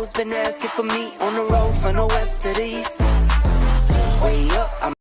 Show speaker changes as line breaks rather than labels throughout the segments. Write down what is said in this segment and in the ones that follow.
always been asking for me on the road from the west to the east. Way up, I'm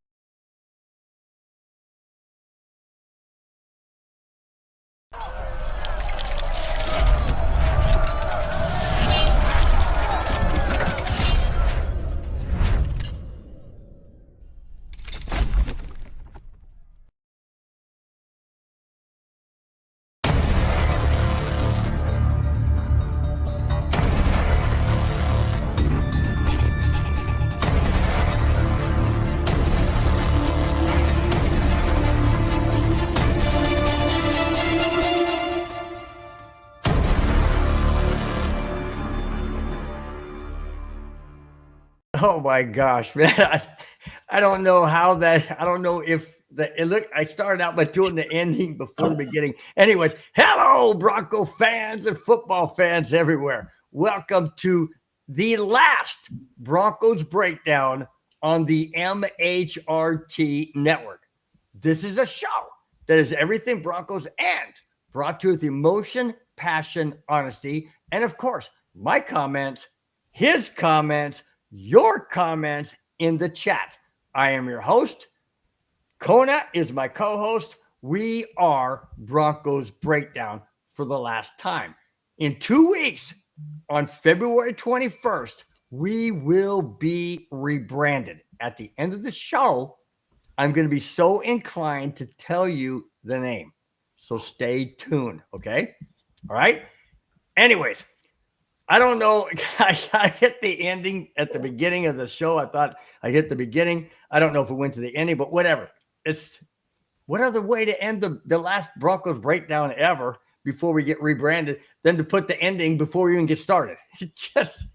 Oh my gosh, man. I don't know how that, I don't know if I started out by doing the ending before the beginning. Anyways, hello, Bronco fans and football fans everywhere. Welcome to the last Broncos Breakdown on the MHRT network. This is a show that is everything Broncos and brought to you with emotion, passion, honesty, and of course, my comments, his comments, your comments in the chat. I am your host. KONA is my co-host. We are Broncos Breakdown for the last time. In 2 weeks, on February 21st, we will be rebranded. At the end of the show, I'm going to be so inclined to tell you the name. So stay tuned, okay? All right? Anyways, I don't know. I hit the ending at the beginning of the show. I thought I hit the beginning. I don't know if it went to the ending, but whatever. It's what other way to end the last Broncos Breakdown ever before we get rebranded than to put the ending before we even get started. It just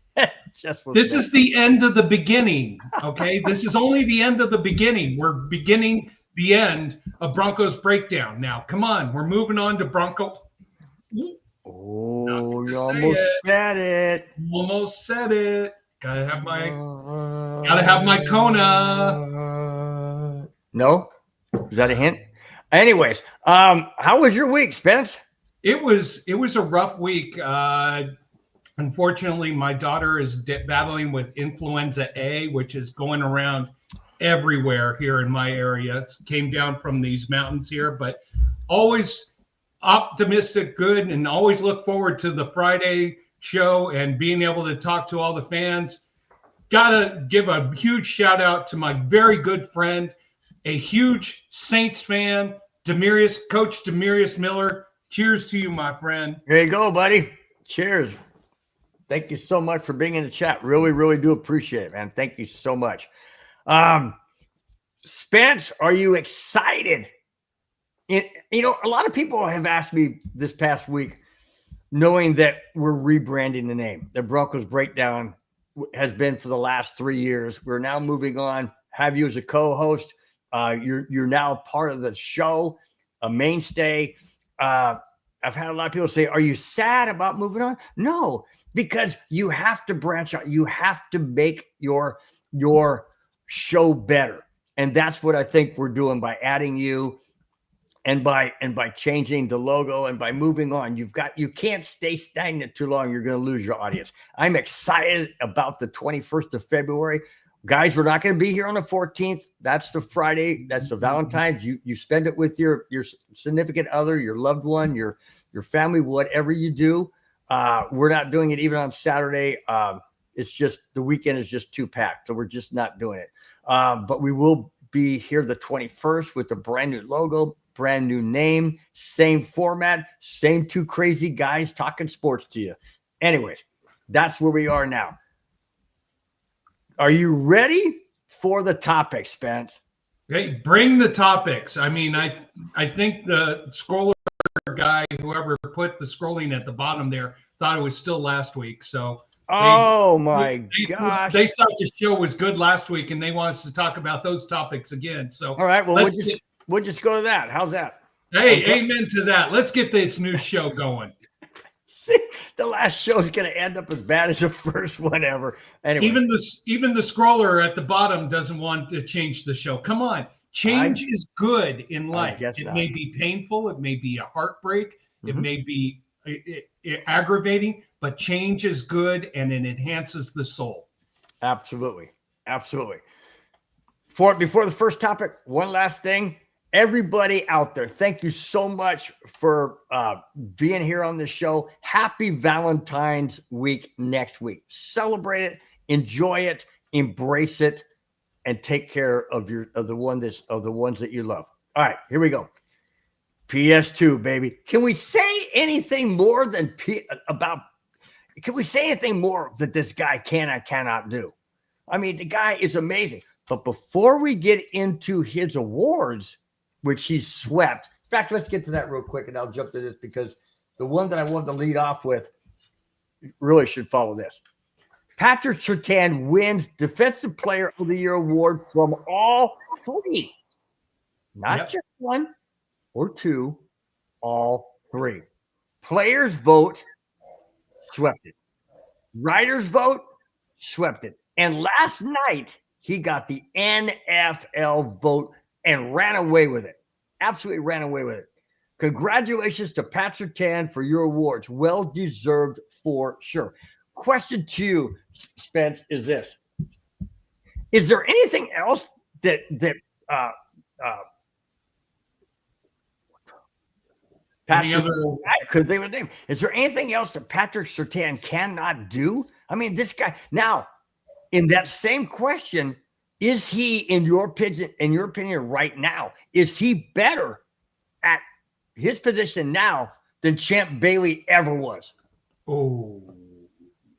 this is the end of the beginning. Okay. This is only the end of the beginning. We're beginning the end of Broncos Breakdown. Now, come on. We're moving on to Bronco.
Oh, you almost said it.
Almost said it. Gotta have my KONA.
No? Is that a hint? Anyways, how was your week, Spence?
It was a rough week. Unfortunately, my daughter is battling with influenza A, which is going around everywhere here in my area. It came down from these mountains here, but always optimistic, good, and always look forward to the Friday show and being able to talk to all the fans. Gotta give a huge shout out to my very good friend, a huge Saints fan, Coach Demarius Miller. Cheers to you, my friend.
There you go, buddy. Cheers. Thank you so much for being in the chat. Really, really do appreciate it, man. Thank you so much. Spence, are you excited? A lot of people have asked me this past week, knowing that we're rebranding the name. The Broncos Breakdown has been for the last 3 years. We're now moving on, have you as a co-host. You're now part of the show, a mainstay. I've had a lot of people say, are you sad about moving on? No, because you have to branch out. You have to make your show better. And that's what I think we're doing by adding you. And by changing the logo and by moving on, you can't stay stagnant too long. You're going to lose your audience. I'm excited about the 21st of February. Guys, we're not going to be here on the 14th. That's the Friday. That's the Valentine's. You spend it with your significant other, your loved one, your family, whatever you do. We're not doing it even on Saturday. It's just the weekend is just too packed. So we're just not doing it. But we will be here the 21st with a brand new logo, brand new name, same format, same two crazy guys talking sports to you. Anyways, that's where we are now. Are you ready for the topic, Spence?
Hey, bring the topics. I mean, I think the scroller guy, whoever put the scrolling at the bottom there, thought it was still last week. So
my gosh.
They thought the show was good last week and they want us to talk about those topics again. So
all right, well, we'll just go to that. How's that?
Hey, amen to that. Let's get this new show going.
See, the last show is going to end up as bad as the first one ever. Anyway,
even the scroller at the bottom doesn't want to change the show. Come on, change is good in life. It may be painful. It may be a heartbreak. It may be aggravating, but change is good and it enhances the soul.
Absolutely. Absolutely. Before the first topic, one last thing. Everybody out there, thank you so much for being here on this show. Happy Valentine's week next week. Celebrate it, enjoy it, embrace it, and take care of the ones that you love. All right, here we go. PS2, baby. Can we say anything more than can we say anything more that this guy cannot do? I mean, the guy is amazing. But before we get into his awards, which he's swept. In fact, let's get to that real quick, and I'll jump to this because the one that I wanted to lead off with really should follow this. Patrick Surtain wins Defensive Player of the Year award from all three. Not just one or two, all three. Players vote, swept it. Writers vote, swept it. And last night, he got the NFL vote and ran away with it. Absolutely ran away with it. Congratulations to Pat Surtain for your awards. Well deserved for sure. Question to you, Spence, is this. Is there anything else that is there anything else that Patrick Surtain cannot do? I mean, this guy now, in that same question, is he, in your opinion, right now, is he better at his position now than Champ Bailey ever was?
Oh,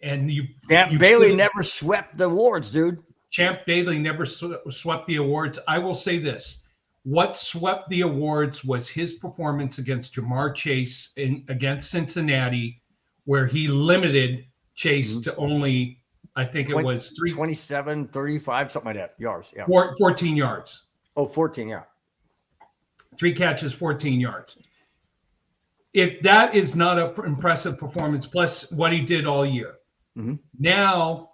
and
Champ Bailey never swept the awards, dude.
Champ Bailey never swept the awards. I will say this. What swept the awards was his performance against Jamar Chase against Cincinnati, where he limited Chase to only, I think it was
27, 35, something like that, yards. Yeah.
14 yards.
Oh, 14, yeah.
3 catches, 14 yards. If that is not an impressive performance, plus what he did all year. Mm-hmm. Now,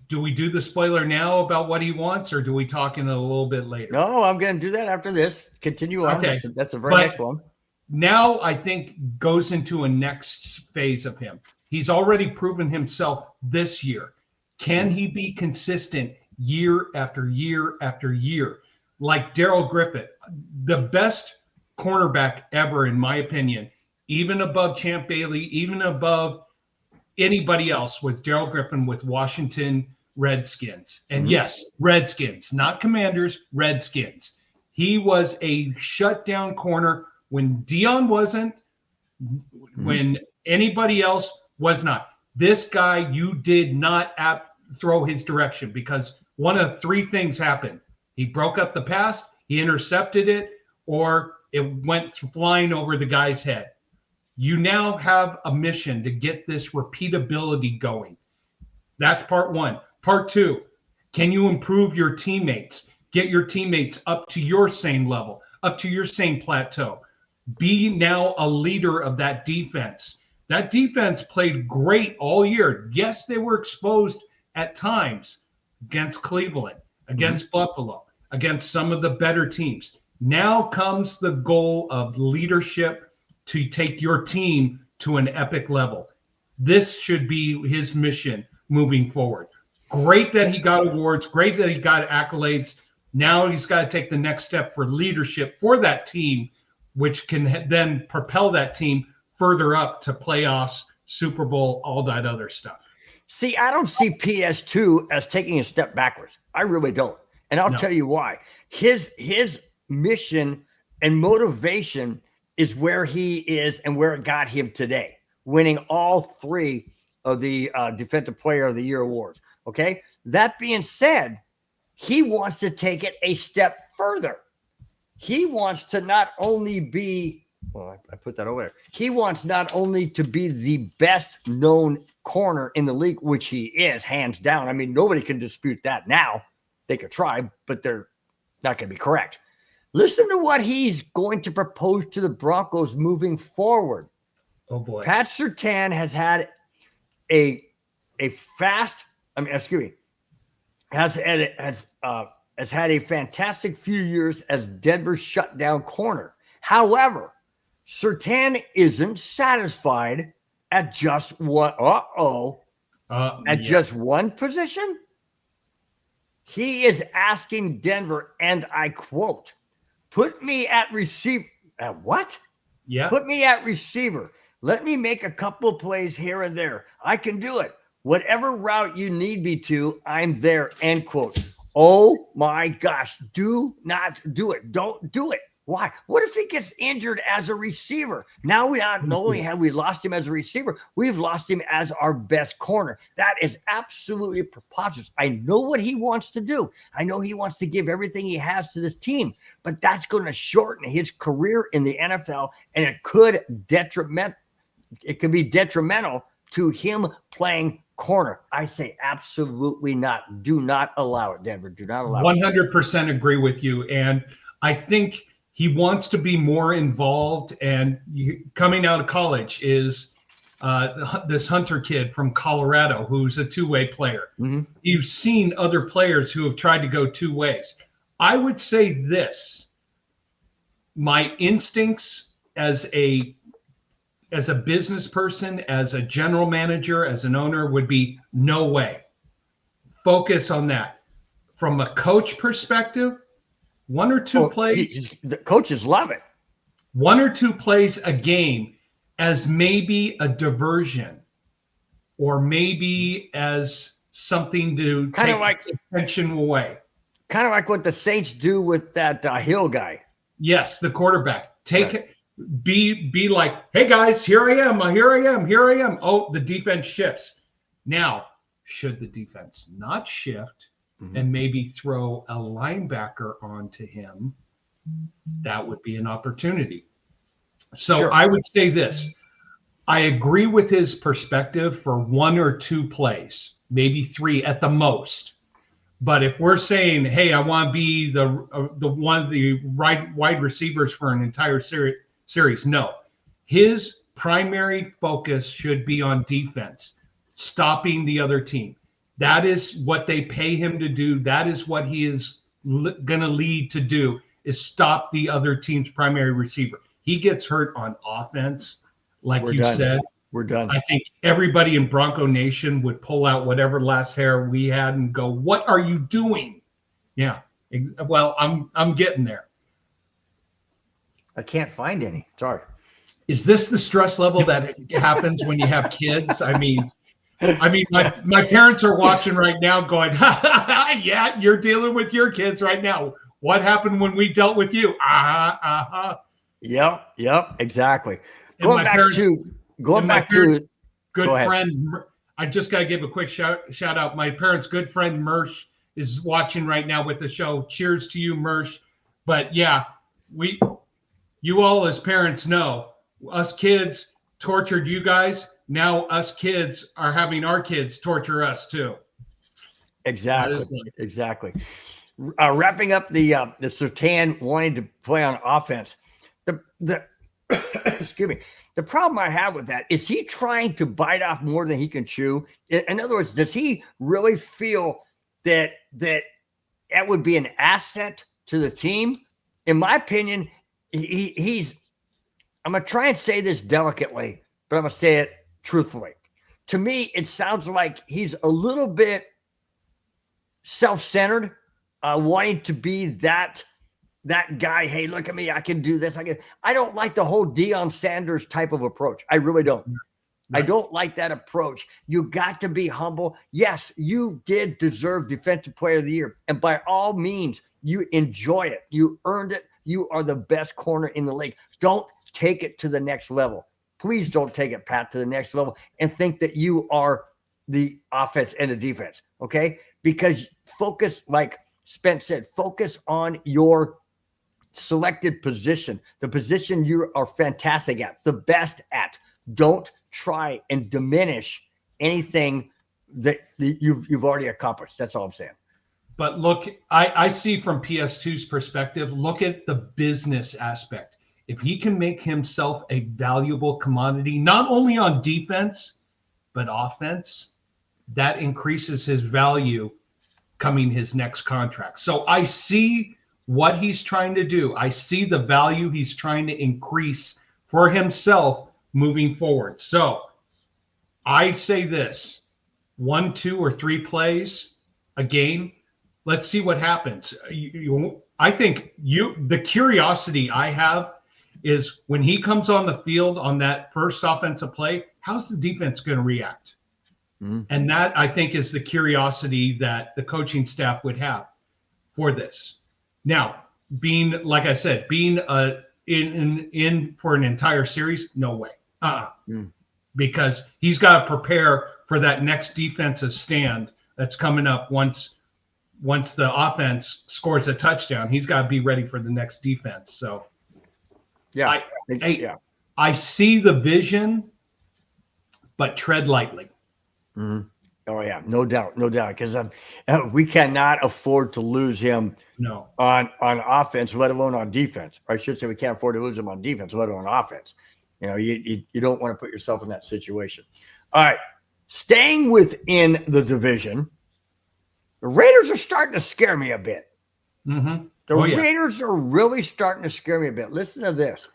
do we do the spoiler now about what he wants, or do we talk in a little bit later?
No, I'm going to do that after this. Continue on.
Okay.
That's the very next one.
Now, I think goes into a next phase of him. He's already proven himself this year. Can he be consistent year after year after year? Like Darrell Griffith, the best cornerback ever, in my opinion, even above Champ Bailey, even above anybody else, was Darrell Griffin with Washington Redskins. And yes, Redskins, not Commanders, Redskins. He was a shutdown corner when Dion wasn't, when anybody else was not. This guy, you did not throw his direction, because one of 3 things happened. He broke up the pass, he intercepted it, or it went flying over the guy's head. You now have a mission to get this repeatability going. That's part 1. Part 2, can you improve your teammates? Get your teammates up to your same level, up to your same plateau. Be now a leader of that defense. That defense played great all year. Yes, they were exposed at times against Cleveland, against Buffalo, against some of the better teams. Now comes the goal of leadership to take your team to an epic level. This should be his mission moving forward. Great that he got awards. Great that he got accolades. Now he's got to take the next step for leadership for that team, which can then propel that team further up to playoffs, Super Bowl, all that other stuff.
See, I don't see PS2 as taking a step backwards. I really don't. And I'll tell you why. His mission and motivation is where he is and where it got him today, winning all 3 of the Defensive Player of the Year awards. Okay. That being said, he wants to take it a step further. He wants to not only be, I put that over there. He wants not only to be the best known corner in the league, which he is, hands down. I mean, nobody can dispute that now. They could try, but they're not going to be correct. Listen to what he's going to propose to the Broncos moving forward.
Oh boy.
Pat Surtain has had has had a fantastic few years as Denver's shutdown corner. However, Surtain isn't satisfied at just one. Just one position. He is asking Denver, and I quote, "Put me at receiver." What?
Yeah.
Put me at receiver. Let me make a couple of plays here and there. I can do it. Whatever route you need me to, I'm there. End quote. Oh my gosh. Do not do it. Don't do it. Why? What if he gets injured as a receiver? Now we not only have we lost him as a receiver, we've lost him as our best corner. That is absolutely preposterous. I know what he wants to do. I know he wants to give everything he has to this team, but that's going to shorten his career in the NFL, and it could be detrimental to him playing corner. I say absolutely not. Do not allow it, Denver. Do not allow it.
100% agree with you. And I think he wants to be more involved. And coming out of college is this Hunter kid from Colorado who's a two-way player. Mm-hmm. You've seen other players who have tried to go two ways. I would say this. My instincts as a business person, as a general manager, as an owner would be no way. Focus on that. From a coach perspective, one or two plays.
The coaches love it.
One or two plays a game as maybe a diversion or maybe as something to take attention away.
Kind of like what the Saints do with that Hill guy.
Yes, the quarterback. Be like, hey guys, here I am. Oh, the defense shifts. Now, should the defense not shift and maybe throw a linebacker onto him, that would be an opportunity. So sure. I would say this. I agree with his perspective for one or two plays, maybe three at the most. But if we're saying, hey, I want to be the wide receivers for an entire series, no. His primary focus should be on defense, stopping the other team. That is what they pay him to do. That is what he is going to lead to do, is stop the other team's primary receiver. He gets hurt on offense, like you said.
We're done.
I think everybody in Bronco Nation would pull out whatever last hair we had and go, "What are you doing?" Yeah. Well, I'm getting there.
I can't find any. Sorry.
Is this the stress level that happens when you have kids? I mean, my parents are watching right now going, yeah, you're dealing with your kids right now. What happened when we dealt with you?
Yep, exactly.
Going back to good friend. I just got to give a quick shout out. My parents' good friend Mersh is watching right now with the show. Cheers to you, Mersh. But yeah, you all as parents know, us kids tortured you guys. Now us kids are having our kids torture us too.
Exactly. Wrapping up the Surtain wanting to play on offense. The excuse me. The problem I have with that is he trying to bite off more than he can chew. In other words, does he really feel that would be an asset to the team? In my opinion, he's. I'm gonna try and say this delicately, but I'm gonna say it truthfully. To me, it sounds like he's a little bit self-centered, wanting to be that guy. Hey, look at me. I can do this. I don't like the whole Deion Sanders type of approach. I really don't. Right. I don't like that approach. You got to be humble. Yes, you did deserve Defensive Player of the Year. And by all means, you enjoy it. You earned it. You are the best corner in the league. Don't take it to the next level. Please don't take it, Pat, to the next level and think that you are the offense and the defense, okay? Because focus, like Spence said, focus on your selected position, the position you are fantastic at, the best at. Don't try and diminish anything that you've already accomplished. That's all I'm saying.
But look, I see from PS2's perspective, look at the business aspect. If he can make himself a valuable commodity, not only on defense, but offense, that increases his value coming his next contract. So I see what he's trying to do. I see the value he's trying to increase for himself moving forward. So I say this, 1, 2, or 3 plays a game. Let's see what happens. I think the curiosity I have is when he comes on the field on that first offensive play, how's the defense going to react? Mm-hmm. And that, I think, is the curiosity that the coaching staff would have for this. Now, being, like I said, being in for an entire series, no way. Because he's got to prepare for that next defensive stand that's coming up once the offense scores a touchdown. He's got to be ready for the next defense. So, yeah, I see the vision, but tread lightly.
Mm-hmm. Oh yeah, no doubt, because we cannot afford to lose him.
No,
on offense, let alone on defense. Or I should say we can't afford to lose him on defense, let alone on offense. You know, you don't want to put yourself in that situation. All right, staying within the division, the Raiders are starting to scare me a bit.
Mm-hmm.
The Raiders are really starting to scare me a bit. Listen to this.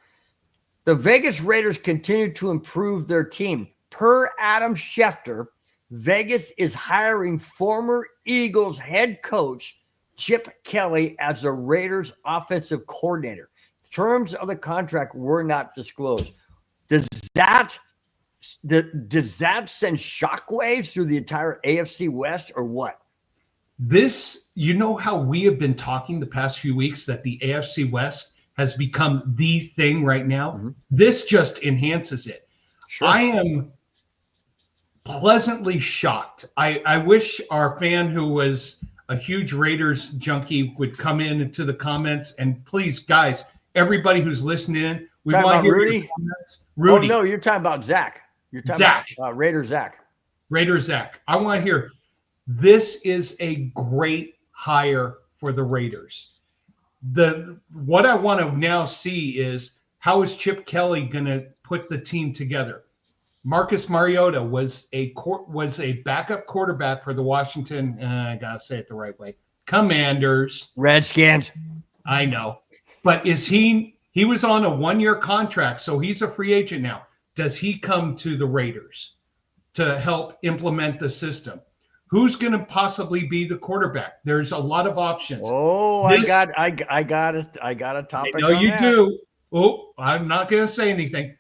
The Vegas Raiders continue to improve their team. Per Adam Schefter, Vegas is hiring former Eagles head coach Chip Kelly as the Raiders offensive coordinator. Terms of the contract were not disclosed. Does that send shockwaves through the entire AFC West or what?
This, you know how we have been talking the past few weeks that the AFC West has become the thing right now? Mm-hmm. This just enhances it. Sure. I am pleasantly shocked. I wish our fan who was a huge Raiders junkie would come into the comments. And please, guys, everybody who's listening in, we want to hear
Rudy? Rudy. Oh, no, you're talking about Zach. You're talking about Raider Zach.
Raider Zach. I want to hear, this is a great hire for the Raiders. What I want to now see is, how is Chip Kelly going to put the team together? Marcus Mariota was a backup quarterback for the Washington, I got to say it the right way, Commanders.
Redskins.
I know. But he was on a 1-year contract, so he's a free agent now. Does he come to the Raiders to help implement the system? Who's going to possibly be the quarterback? There's a lot of options.
Oh, I got it. I got a topic.
I know you do. Oh, I'm not going to say anything.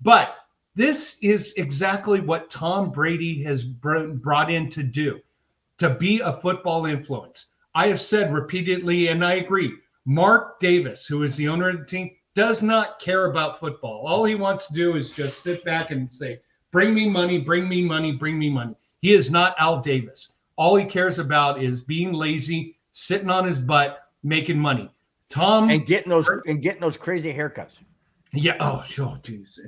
But this is exactly what Tom Brady has brought in to do, to be a football influence. I have said repeatedly, and I agree, Mark Davis, who is the owner of the team, does not care about football. All he wants to do is just sit back and say, bring me money, bring me money, bring me money. He is not Al Davis. All he cares about is being lazy, sitting on his butt, making money.
And getting those crazy haircuts.
Yeah. Oh, geez.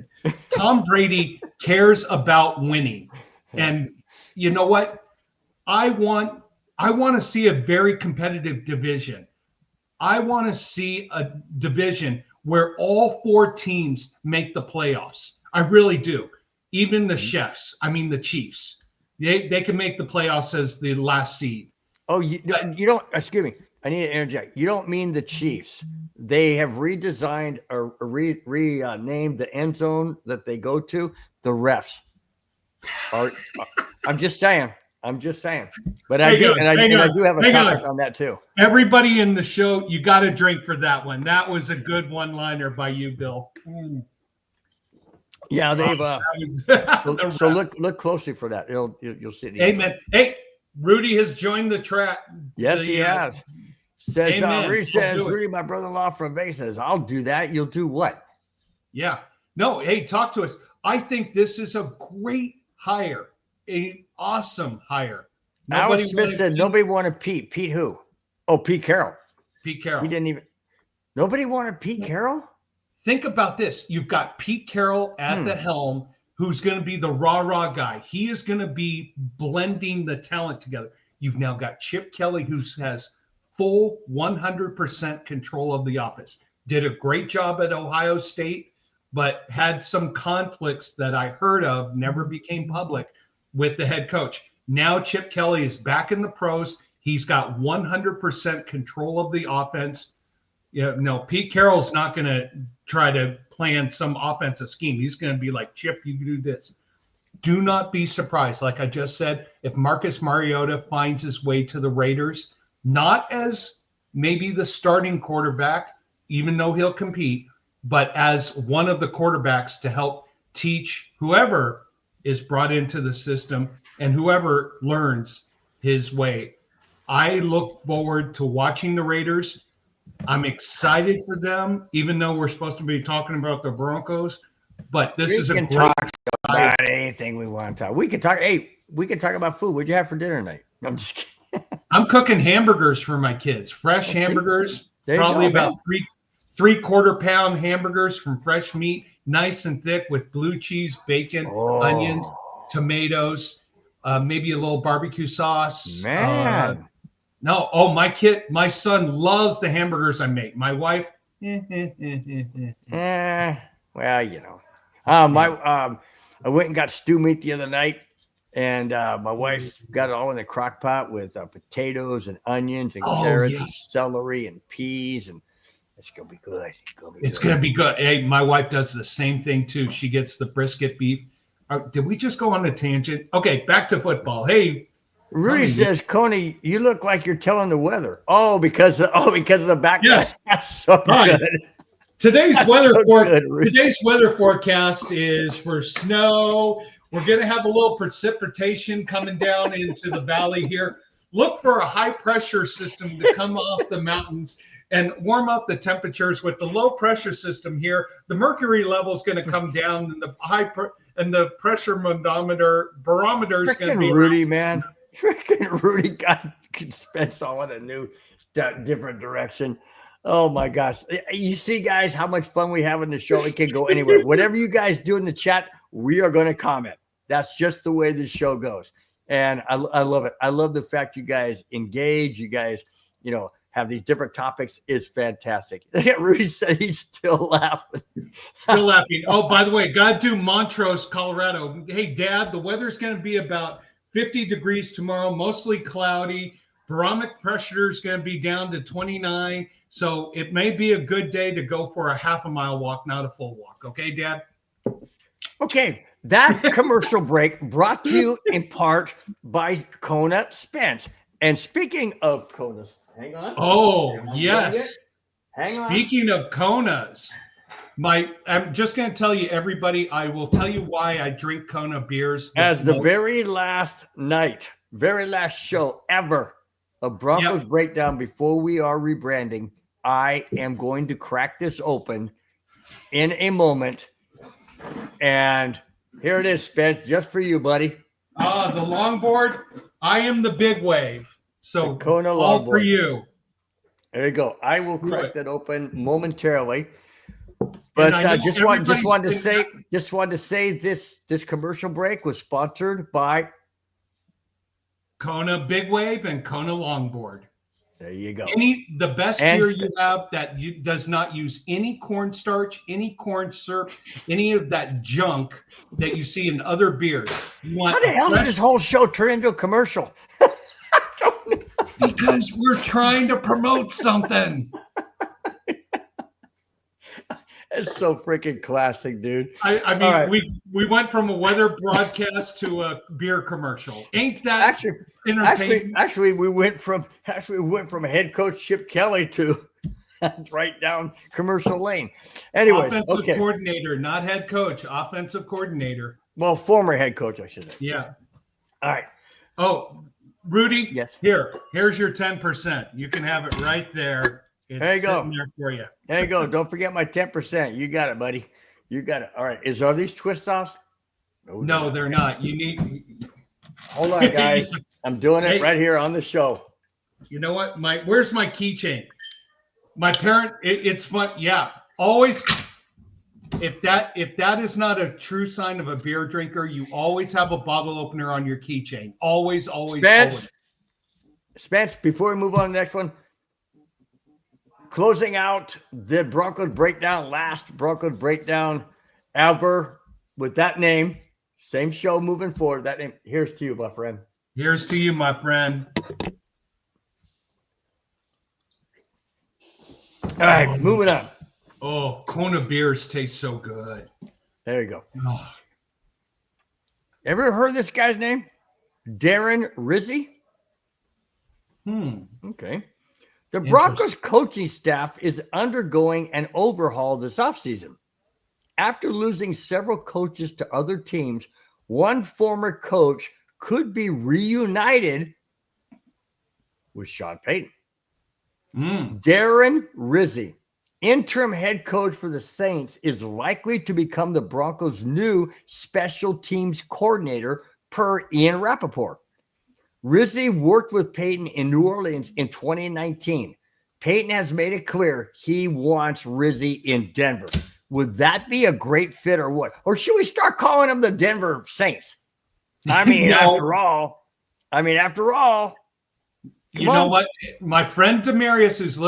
Tom Brady cares about winning. And you know what? I want to see a very competitive division. I want to see a division where all 4 teams make the playoffs. I really do. Even the the Chiefs. They can make the playoffs as the last seed.
Oh, you don't, excuse me. I need to interject. You don't mean the Chiefs. They have redesigned or renamed the end zone that they go to. The refs. I'm just saying. But I do have a topic on that too.
Everybody in the show, you got to drink for that one. That was a good one-liner by you, Bill.
Yeah, they've so look closely for that. You'll see.
Amen. Hey, Rudy has joined the track.
Yes, he has. Rudy, my brother-in-law from Vegas, says, I'll do that. You'll do what?
Yeah. No, hey, talk to us. I think this is a great hire. An awesome hire.
Alex Smith said nobody wanted Pete. Pete who? Oh, Pete Carroll.
Pete Carroll.
He didn't even. Nobody wanted Pete Carroll?
Think about this. You've got Pete Carroll at the helm, who's going to be the rah-rah guy. He is going to be blending the talent together. You've now got Chip Kelly, who has full 100% control of the office. Did a great job at Ohio State, but had some conflicts that I heard of, never became public, with the head coach. Now Chip Kelly is back in the pros. He's got 100% control of the offense. Yeah, no, Pete Carroll's not going to try to plan some offensive scheme. He's going to be like, Chip, you do this. Do not be surprised. Like I just said, if Marcus Mariota finds his way to the Raiders, not as maybe the starting quarterback, even though he'll compete, but as one of the quarterbacks to help teach whoever is brought into the system and whoever learns his way. I look forward to watching the Raiders. I'm excited for them, even though we're supposed to be talking about the Broncos. But this is a great
about anything we want to talk. We can talk. Hey, we can talk about food. What'd you have for dinner tonight? I'm just kidding.
I'm cooking hamburgers for my kids. Fresh hamburgers, probably about three-quarter pound hamburgers from fresh meat, nice and thick with blue cheese, bacon, onions, tomatoes, maybe a little barbecue sauce.
Man.
My son loves the hamburgers I make. My wife,
well, you know. I went and got stew meat the other night, and my wife got it all in the crock pot with potatoes and onions and carrots and celery and peas, and it's gonna be good. It's
gonna be good. Hey, my wife does the same thing too. She gets the brisket beef. Did we just go on a tangent? Okay, back to football. Hey,
Rudy says, KONA, you look like you're telling the weather. Because of the back.
Yes,
that's so good. Today's
weather forecast is for snow. We're going to have a little precipitation coming down into the valley here. Look for a high pressure system to come off the mountains and warm up the temperatures. With the low pressure system here, the mercury level is going to come down, and the pressure barometer is going to be
Rudy, man. Freaking Rudy got Spence all in a new, different direction. Oh my gosh. You see, guys, how much fun we have in the show. It can go anywhere. Whatever you guys do in the chat, we are going to comment. That's just the way this show goes. And I love it. I love the fact you guys engage. You guys, have these different topics. It's fantastic. Rudy said he's still laughing.
Still laughing. Oh, by the way, got to do Montrose, Colorado. Hey, Dad, the weather's going to be about 50 degrees tomorrow, mostly cloudy. Barometric pressure is going to be down to 29. So it may be a good day to go for a half a mile walk, not a full walk. Okay, Dad?
Okay. That commercial break brought to you in part by KONA Spence. And speaking of KONAs, hang on.
Oh, yes.
Hang on.
Speaking of KONAs, I'm just going to tell you, everybody, I will tell you why I drink KONA beers.
As the very last show ever of Broncos Breakdown before we are rebranding, I am going to crack this open in a moment. And here it is, Spence, just for you, buddy.
The longboard. I am the big wave. So
the KONA
all
longboard
for you.
There you go. I will crack that open momentarily. But just wanted to say this commercial break was sponsored by
KONA Big Wave and KONA Longboard.
There you go.
The best beer you have that does not use any cornstarch, any corn syrup, any of that junk that you see in other beers.
How the hell did this whole show turn into a commercial?
Because we're trying to promote something.
It's so freaking classic, dude.
I mean, right. we went from a weather broadcast to a beer commercial. Ain't that entertaining?
Actually, we went from head coach Chip Kelly to right down commercial lane. Anyway,
offensive coordinator, not head coach. Offensive coordinator.
Well, former head coach, I should say.
Yeah.
All right.
Oh, Rudy.
Yes.
Here's your 10%. You can have it right there.
There you go.
There for you.
There you go. Don't forget my 10%. You got it, buddy. You got it. All right. Are these twist offs?
No, they're not. You need.
Hold on, guys. I'm doing it right here on the show.
You know what? Where's my keychain? My parent. It's fun. Yeah. Always. If that is not a true sign of a beer drinker, you always have a bottle opener on your keychain. Always.
Spence. Before we move on to the next one. Closing out the Broncos Breakdown, last Broncos Breakdown ever with that name. Same show moving forward. That name. Here's to you, my friend.
Here's to you, my friend.
All right, moving on.
Oh, KONA beers taste so good.
There you go.
Oh.
Ever heard this guy's name? Darren Rizzi? Okay. The Broncos coaching staff is undergoing an overhaul this offseason. After losing several coaches to other teams, one former coach could be reunited with Sean Payton. Darren Rizzi, interim head coach for the Saints, is likely to become the Broncos' new special teams coordinator, per Ian Rappaport. Rizzi worked with Payton in New Orleans in 2019. Payton has made it clear he wants Rizzi in Denver. Would that be a great fit or what? Or should we start calling them the Denver Saints? I mean, after all,
you know what? My friend Demarius who's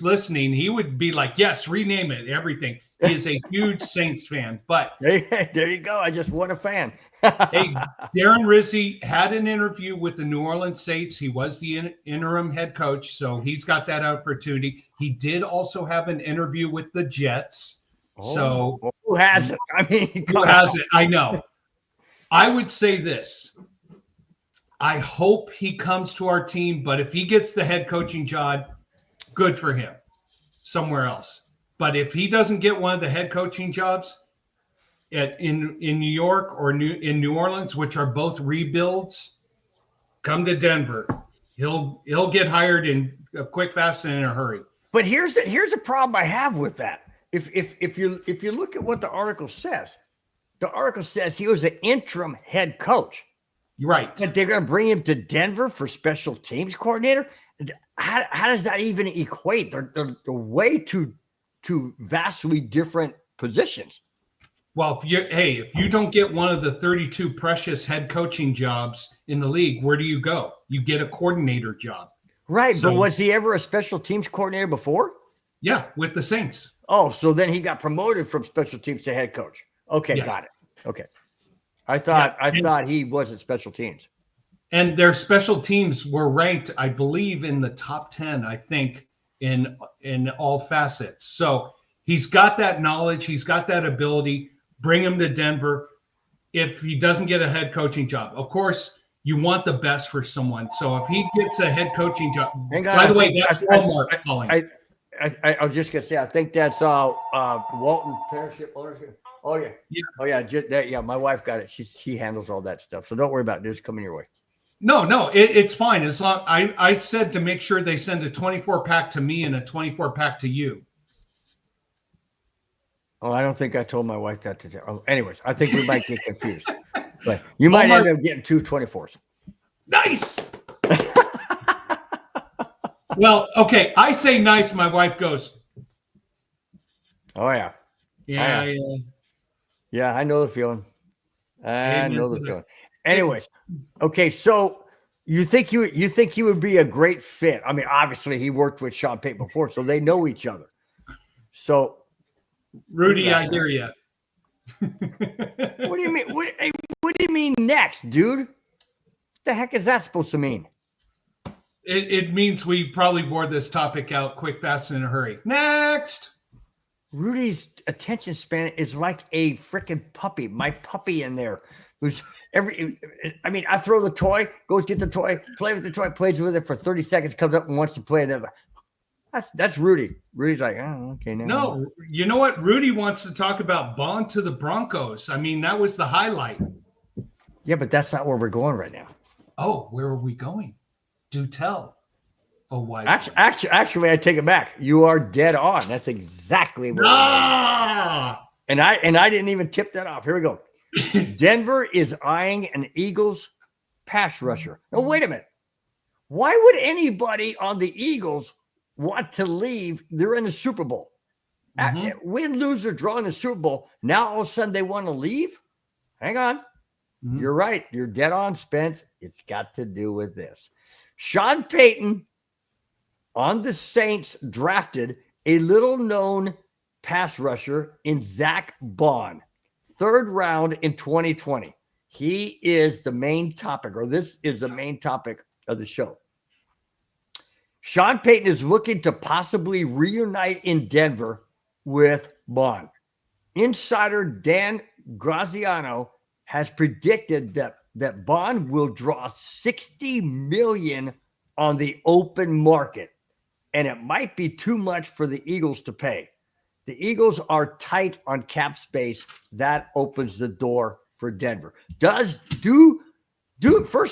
listening, he would be like, yes, rename it, everything. He is a huge Saints fan. But
there you go. I just want a fan.
Hey, Darren Rizzi had an interview with the New Orleans Saints. He was the interim head coach, so he's got that opportunity. He did also have an interview with the Jets. So
who hasn't? I mean,
who hasn't? I know. I would say this. I hope he comes to our team, but if he gets the head coaching job, good for him somewhere else. But if he doesn't get one of the head coaching jobs in New York or in New Orleans, which are both rebuilds, come to Denver. He'll get hired in a quick, fast, and in a hurry.
But here's a problem I have with that. If you look at what the article says he was an interim head coach.
Right.
But they're going to bring him to Denver for special teams coordinator. How does that even equate? They're way too vastly different positions.
Well, if you don't get one of the 32 precious head coaching jobs in the league, where do you go? You get a coordinator job.
Right. So, but was he ever a special teams coordinator before?
Yeah, with the Saints.
Oh, so then he got promoted from special teams to head coach. Okay, yes. Got it. Okay. I thought he wasn't special teams.
And their special teams were ranked, I believe, in the top 10, I think, in all facets. So he's got that knowledge. He's got that ability. Bring him to Denver. If he doesn't get a head coaching job, of course, you want the best for someone. So if he gets a head coaching job, by the way, that's Walmart calling.
I was just going to say, I think that's Walton Partnership Ownership. Oh yeah. Oh yeah. My wife got it. She handles all that stuff. So don't worry about it. It's coming your way.
No, it's fine. As long I said to make sure they send a 24-pack to me and a 24-pack to you.
Oh, I don't think I told my wife that today. Oh, anyways, I think we might get confused. But you might end up getting 2 24s.
Nice. Well, okay. I say nice. My wife goes.
Oh yeah.
Yeah.
Yeah, I know the feeling. I know the feeling. Anyways, okay, so you think he would be a great fit? I mean, obviously he worked with Sean Payton before, so they know each other. So,
Rudy, I hear you.
What do you mean? What do you mean next, dude? What the heck is that supposed to mean?
It means we probably bore this topic out quick, fast, and in a hurry. Next.
Rudy's attention span is like a freaking puppy. My puppy in there, who's I throw the toy, goes get the toy, play with the toy, plays with it for 30 seconds, comes up and wants to play. Then that's Rudy. Rudy's like, oh, okay. Now.
No, you know what? Rudy wants to talk about Baun to the Broncos. I mean, that was the highlight.
Yeah, but that's not where we're going right now.
Oh, where are we going? Do tell. Oh, why?
Actually, I take it back. You are dead on. That's exactly where. And I didn't even tip that off. Here we go. Denver is eyeing an Eagles pass rusher. Now, wait a minute. Why would anybody on the Eagles want to leave? They're in the Super Bowl. Mm-hmm. Win, lose, or draw in the Super Bowl. Now all of a sudden they want to leave? Hang on. Mm-hmm. You're right. You're dead on, Spence. It's got to do with this. Sean Payton on the Saints drafted a little-known pass rusher in Zach Baun, 3rd round in 2020. He is the main topic, or this is the main topic of the show. Sean Payton is looking to possibly reunite in Denver with Baun. Insider Dan Graziano has predicted that Baun will draw $60 million on the open market, and it might be too much for the Eagles to pay. The Eagles are tight on cap space. That opens the door for Denver. First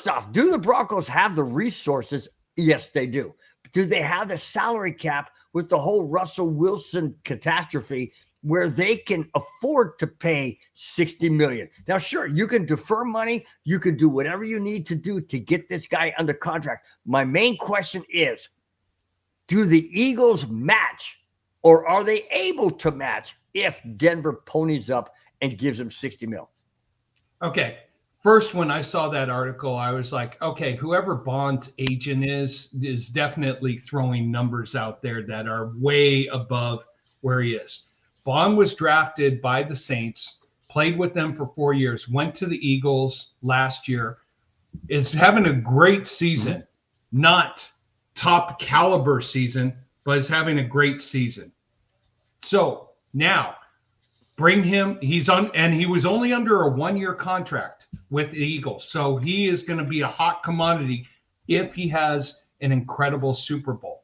off, do the Broncos have the resources? Yes, they do. Do they have the salary cap with the whole Russell Wilson catastrophe where they can afford to pay $60 million? Now, sure, you can defer money. You can do whatever you need to do to get this guy under contract. My main question is, do the Eagles match, or are they able to match if Denver ponies up and gives them $60 million?
Okay. First, when I saw that article, I was like, okay, whoever Baun's agent is definitely throwing numbers out there that are way above where he is. Baun was drafted by the Saints, played with them for 4 years, went to the Eagles last year, is having a great season, not top caliber season, but is having a great season. So now bring him. And he was only under a 1-year contract with the Eagles. So he is going to be a hot commodity if he has an incredible Super Bowl.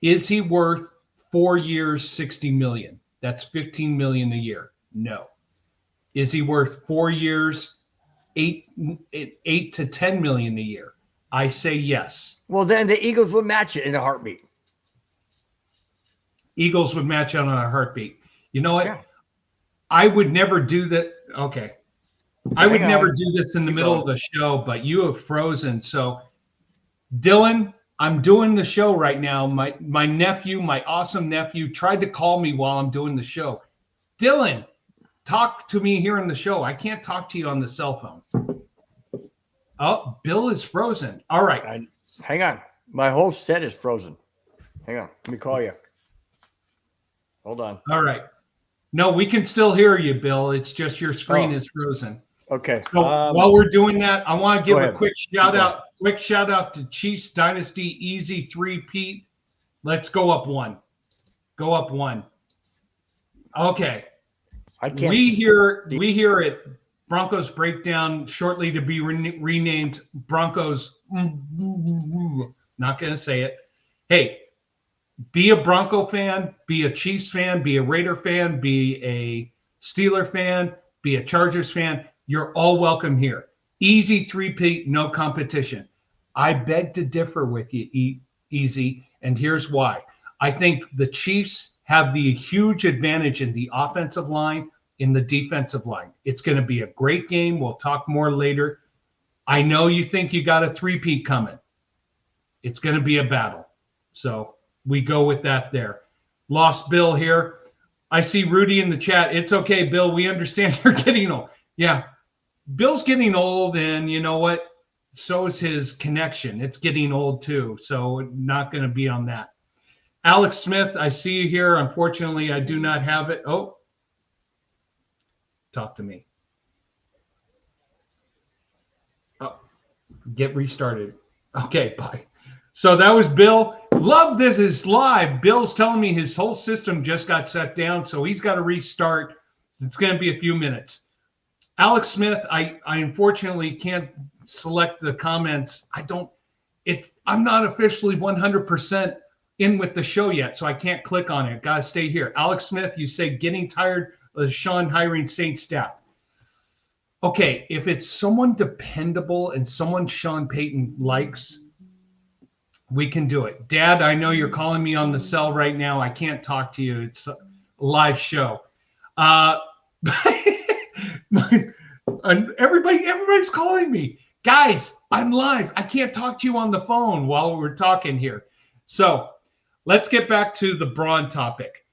Is he worth 4 years, $60 million? That's $15 million a year. No. Is he worth 4 years, $8 to $10 million a year? I say yes.
Well, then the Eagles would match it in a heartbeat.
Eagles would match it on a heartbeat. You know what?
Yeah.
I would never do that. Okay. I would never do this in the middle of the show, but you have frozen. So, Dylan, I'm doing the show right now. My nephew, my awesome nephew, tried to call me while I'm doing the show. Dylan, talk to me here on the show. I can't talk to you on the cell phone. Oh, Bill is frozen. All right.
Hang on. My whole set is frozen. Hang on. Let me call you. Hold on.
All right. No, we can still hear you, Bill. It's just your screen is frozen.
Okay.
So while we're doing that, I want to give a quick shout out. Quick shout out to Chiefs Dynasty Easy 3-peat. Let's go up one. Go up one. Okay. We hear it. Broncos Breakdown, shortly to be renamed Broncos. Not going to say it. Hey, be a Bronco fan, be a Chiefs fan, be a Raider fan, be a Steeler fan, be a Chargers fan. You're all welcome here. Easy 3-peat, no competition. I beg to differ with you, Easy, and here's why. I think the Chiefs have the huge advantage in the offensive line, in the defensive line. It's going to be a great game. We'll talk more later. I know you think you got a 3-peat coming. It's going to be a battle. So we go with that there. Lost Bill here. I see Rudy in the chat. It's okay, Bill. We understand you're getting old. Yeah. Bill's getting old, and you know what? So is his connection. It's getting old too. So not going to be on that. Alex Smith, I see you here. Unfortunately, I do not have it. Oh, talk to me. Oh, get restarted. Okay, bye. So that was Bill. Love this is live. Bill's telling me his whole system just got shut down, so he's got to restart. It's going to be a few minutes. Alex Smith, I unfortunately can't select the comments. I'm not officially 100% in with the show yet, so I can't click on it. Got to stay here. Alex Smith, you say getting tired of Sean hiring Saint staff. Okay, if it's someone dependable and someone Sean Payton likes, we can do it. Dad, I know you're calling me on the cell right now. I can't talk to you. It's a live show. And everybody's calling me. Guys, I'm live. I can't talk to you on the phone while we're talking here. So let's get back to the Braun topic.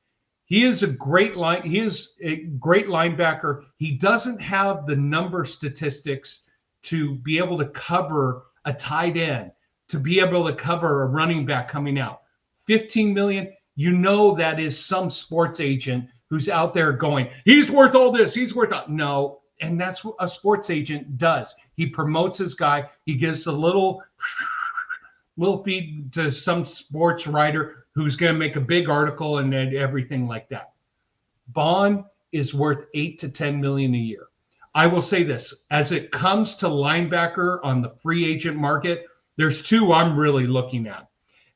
He is a great linebacker. He doesn't have the number statistics to be able to cover a tight end, to be able to cover a running back coming out. $15 million, you know that is some sports agent who's out there going, he's worth all this, he's worth all. No, and that's what a sports agent does. He promotes his guy. He gives a little little feed to some sports writer who's going to make a big article and then everything like that. Baun is worth 8 to 10 million a year. I will say this, as it comes to linebacker on the free agent market, there's two I'm really looking at.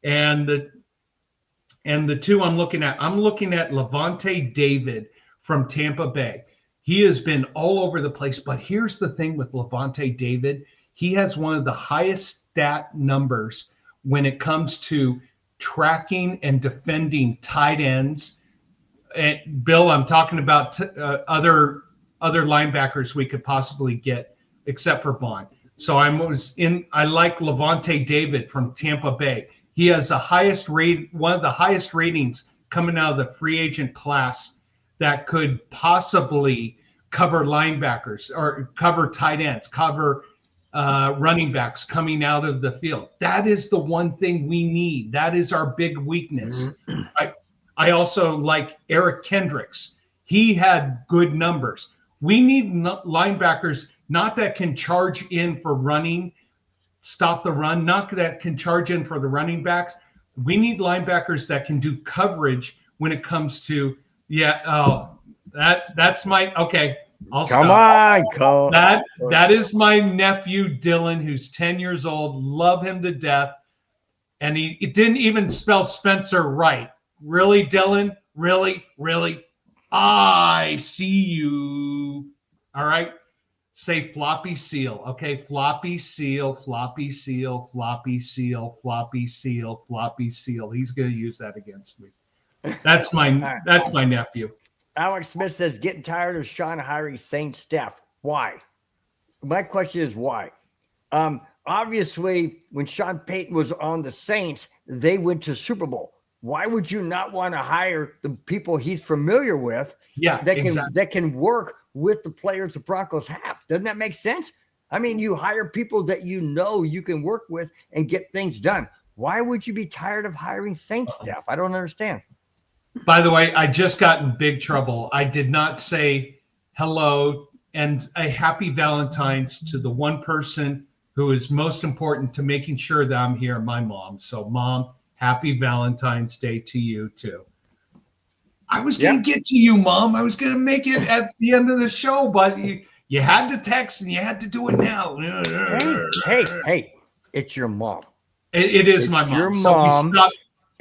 And the two I'm looking at Levante David from Tampa Bay. He has been all over the place, but here's the thing with Levante David. He has one of the highest stat numbers when it comes to tracking and defending tight ends. And Bill, I'm talking about other linebackers we could possibly get, except for Baun. So I like Levante David from Tampa Bay. He has one of the highest ratings coming out of the free agent class that could possibly cover linebackers or cover tight ends, cover running backs coming out of the field. That is the one thing we need. That is our big weakness. I also like Eric Kendricks. He had good numbers. We need linebackers, not that can charge in for running, stop the run, not that can charge in for the running backs. We need linebackers that can do coverage when it comes to, that's my, okay. I'll
Come
stop.
on, Cole.
That is my nephew, Dylan, who's 10 years old. Love him to death. And it didn't even spell Spencer right. Really, Dylan? Really? Really? I see you. All right. Say floppy seal. Okay. Floppy seal, floppy seal, floppy seal, floppy seal, floppy seal. He's going to use that against me. That's my nephew.
Alex Smith says, getting tired of Sean hiring Saint Steph. Why? My question is why? Obviously, when Sean Payton was on the Saints, they went to Super Bowl. Why would you not want to hire the people he's familiar with that can work with the players the Broncos have? Doesn't that make sense? I mean, you hire people that you know you can work with and get things done. Why would you be tired of hiring Saint Steph? I don't understand.
By the way, I just got in big trouble. I did not say hello and a happy Valentine's to the one person who is most important to making sure that I'm here, my mom. So, Mom, happy Valentine's Day to you, too. I was going to get to you, Mom. I was going to make it at the end of the show, but you had to text and you had to do it now.
Hey, it's your mom.
It is my mom.
Your mom.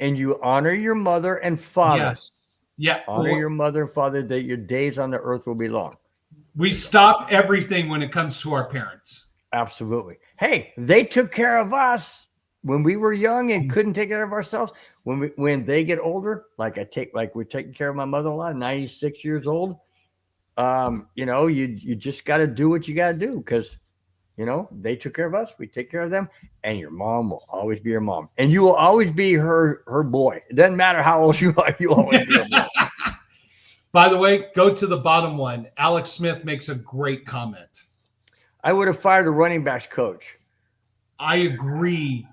And you honor your mother and father.
Yes. Yeah.
Honor your mother and father that your days on the earth will be long.
We stop everything when it comes to our parents.
Absolutely. Hey, they took care of us when we were young and couldn't take care of ourselves. When they get older, like we're taking care of my mother-in-law, 96 years old. You just got to do what you got to do because, they took care of us. We take care of them. And your mom will always be your mom. And you will always be her boy. It doesn't matter how old you are. You always be her boy.
By the way, go to the bottom one. Alex Smith makes a great comment.
I would have fired a running backs coach.
I agree.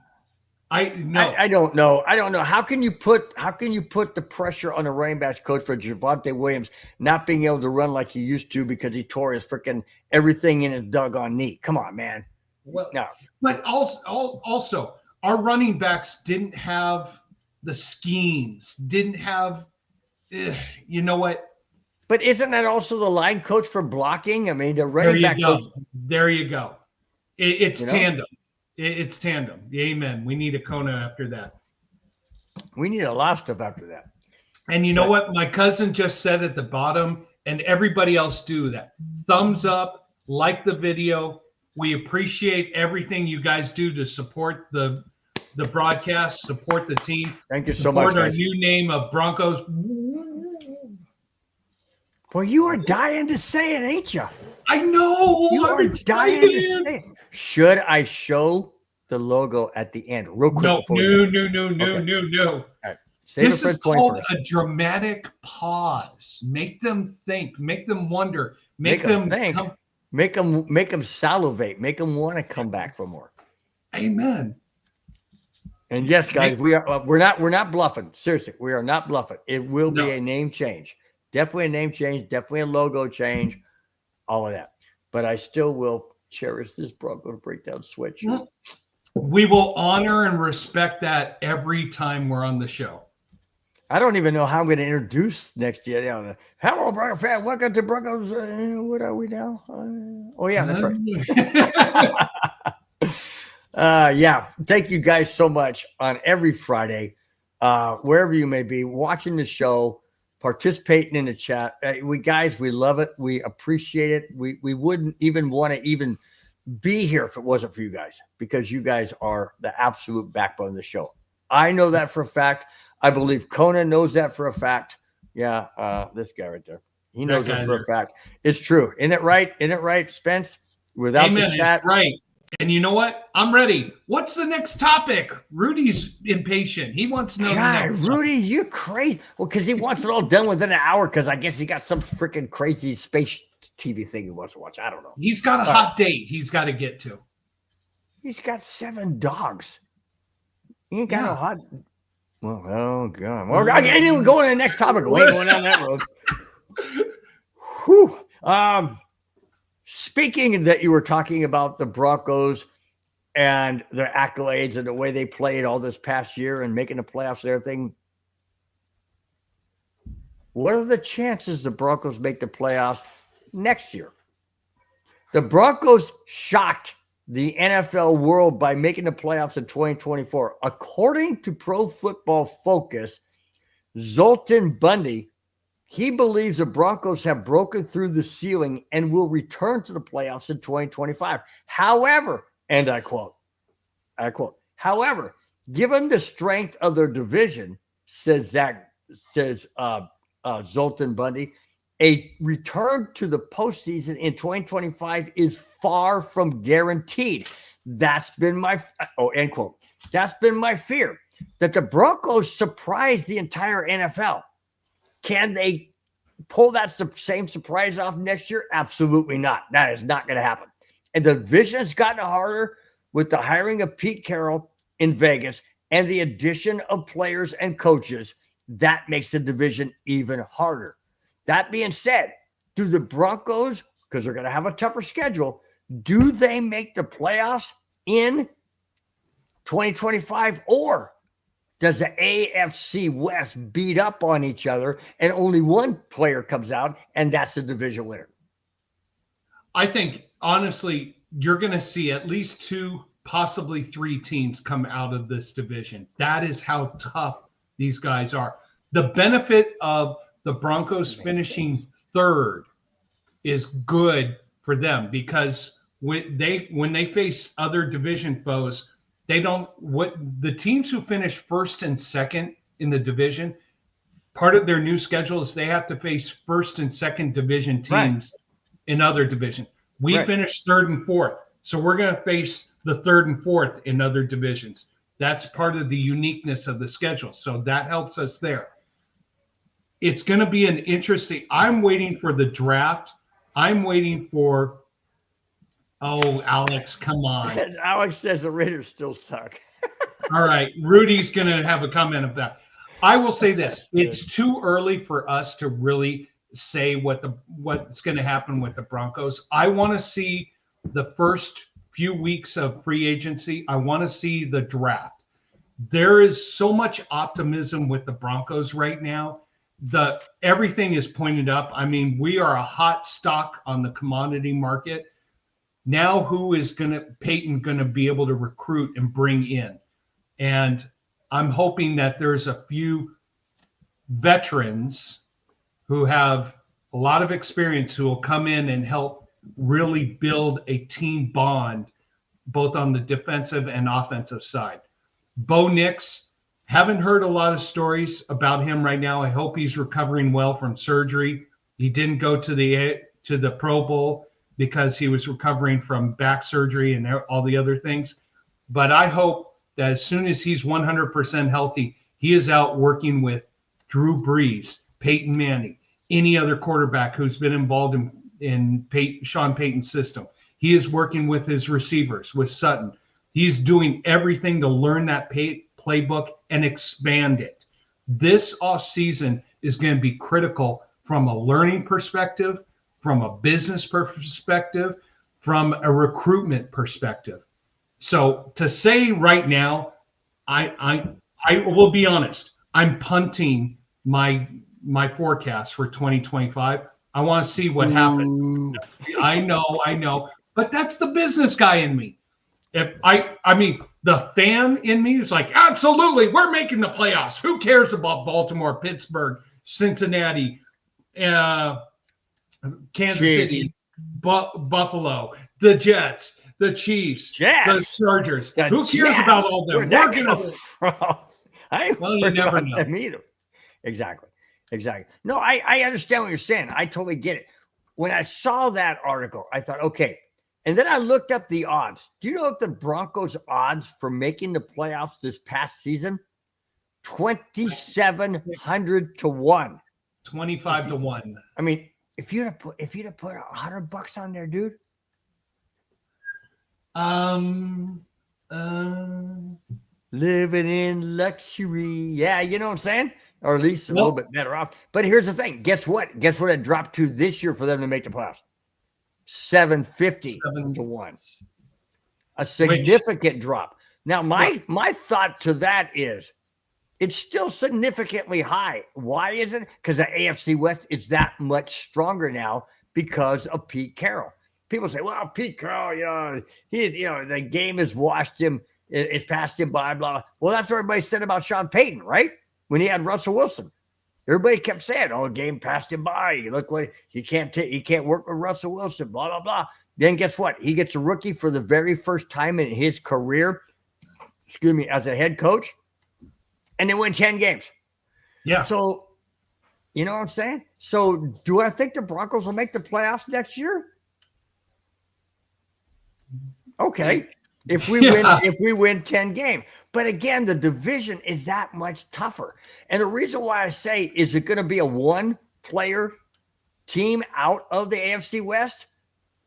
I
don't know. How can you put the pressure on the running backs coach for Javonte Williams not being able to run like he used to because he tore his freaking everything in his doggone knee? Come on, man.
Well,
no.
But also our running backs didn't have the schemes, didn't have, you know what?
But isn't that also the line coach for blocking? I mean, the running back coach.
There you go. It's tandem. It's tandem. Amen. We need a KONA after that.
We need a lot of stuff after that.
And you know what? My cousin just said at the bottom, and everybody else do that. Thumbs up, like the video. We appreciate everything you guys do to support the broadcast, support the team.
Thank you so much.
Support our new name of Broncos.
Well, you are dying to say it, ain't you?
I know.
You are dying to say it. Should I show the logo at the end real quick?
No.
All right.
This is called a dramatic pause. Make them think. Make them wonder. Make them
think. Make them salivate. Make them want to come back for more.
Amen.
And yes, guys, we're not bluffing. Seriously, we are not bluffing. It will be a name change. Definitely a name change. Definitely a logo change. All of that. But I still will cherish this Broncos Breakdown sweatshirt.
We will honor and respect that every time we're on the show.
I don't even know how I'm going to introduce next year. Hello, Bronco fan. Welcome to Broncos. What are we now? Oh, yeah, that's right. Yeah. Thank you guys so much on every Friday, wherever you may be, watching the show, participating in the chat. We love it. We appreciate it. We wouldn't even want to even be here if it wasn't for you guys, because you guys are the absolute backbone of the show. I know that for a fact. I believe KONA knows that for a fact. Yeah, this guy right there. He knows it for a fact. It's true. Isn't it right? Isn't it right, Spence? Without the chat.
Right. And you know what? I'm ready. What's the next topic? Rudy's impatient. He wants to know the next
Rudy, you're crazy. Well, because he wants it all done within an hour, because I guess he got some freaking crazy space TV thing he wants to watch. I don't know.
He's got a hot date he's got to get to.
He's got 7 dogs. He ain't got no hot... Well, oh, God. Well, I ain't even going to the next topic. We ain't going down that road. Whew. Speaking that you were talking about the Broncos and their accolades and the way they played all this past year and making the playoffs and everything, what are the chances the Broncos make the playoffs next year? The Broncos shocked the NFL world by making the playoffs in 2024. According to Pro Football Focus, Zoltan Bundy, he believes the Broncos have broken through the ceiling and will return to the playoffs in 2025. However, and I quote, however, given the strength of their division, says Zoltan Bundy, a return to the postseason in 2025 is far from guaranteed. That's been my end quote. That's been my fear, that the Broncos surprise the entire NFL. Can they pull that same surprise off next year? Absolutely not. That is not going to happen. And the division has gotten harder with the hiring of Pete Carroll in Vegas and the addition of players and coaches. That makes the division even harder. That being said, do the Broncos, because they're going to have a tougher schedule, do they make the playoffs in 2025, or does the AFC West beat up on each other and only one player comes out, and that's the division winner?
I think, honestly, you're going to see at least 2, possibly 3 teams come out of this division. That is how tough these guys are. The benefit of the Broncos finishing 3rd is good for them, because when they face other division foes, the teams who finish 1st and 2nd in the division, part of their new schedule is they have to face 1st and 2nd division teams in other divisions. We finished 3rd and 4th, so we're going to face the 3rd and 4th in other divisions. That's part of the uniqueness of the schedule, so that helps us there. It's going to be an interesting. I'm waiting for the draft. I'm waiting for. Oh, Alex, come on.
Alex says the Raiders still suck.
All right. Rudy's going to have a comment of that. I will say this. It's too early for us to really say what's going to happen with the Broncos. I want to see the first few weeks of free agency. I want to see the draft. There is so much optimism with the Broncos right now. Everything is pointed up. I mean, we are a hot stock on the commodity market. Now, who is Payton going to be able to recruit and bring in? And I'm hoping that there's a few veterans who have a lot of experience who will come in and help really build a team bond, both on the defensive and offensive side. Bo Nix, haven't heard a lot of stories about him right now. I hope he's recovering well from surgery. He didn't go to the Pro Bowl because he was recovering from back surgery and all the other things. But I hope that as soon as he's 100% healthy, he is out working with Drew Brees, Peyton Manning, any other quarterback who's been involved in Sean Payton's system. He is working with his receivers, with Sutton. He's doing everything to learn that playbook and expand it. This offseason is going to be critical from a learning perspective, from a business perspective, from a recruitment perspective. So to say right now, I will be honest. I'm punting my forecast for 2025. I want to see what happens.
Ooh.
I know, but that's the business guy in me. If I mean, the fan in me is like, absolutely, we're making the playoffs. Who cares about Baltimore, Pittsburgh, Cincinnati, Kansas City, Buffalo, the Jets, the Chiefs, the Chargers. Who cares about all them?
Where'd that come from?
Well, you never know.
Them either. Exactly. No, I understand what you're saying. I totally get it. When I saw that article, I thought, okay. And then I looked up the odds. Do you know what the Broncos' odds for making the playoffs this past season? 2,700 to 1.
25 to 1.
I mean, if you'd have put $100 on there, dude. Living in luxury. Yeah, you know what I'm saying? Or at least a little bit better off. But here's the thing. Guess what? Guess what it dropped to this year for them to make the playoffs? 750 to 1. A significant drop. Now, my thought to that is it's still significantly high. Why is it? Because the AFC West is that much stronger now because of Pete Carroll. People say, well, Pete Carroll, the game has washed him. It's passed him by, blah. Well, that's what everybody said about Sean Payton, right? When he had Russell Wilson. Everybody kept saying, "Oh, game passed him by. Look what he can't work with Russell Wilson." Blah blah blah. Then guess what? He gets a rookie for the very first time in his career. As a head coach, and they win 10 games.
Yeah.
So, you know what I'm saying? So, do I think the Broncos will make the playoffs next year? Okay. If we win 10 games. But again, the division is that much tougher. And the reason why I say, is it going to be a one-player team out of the AFC West?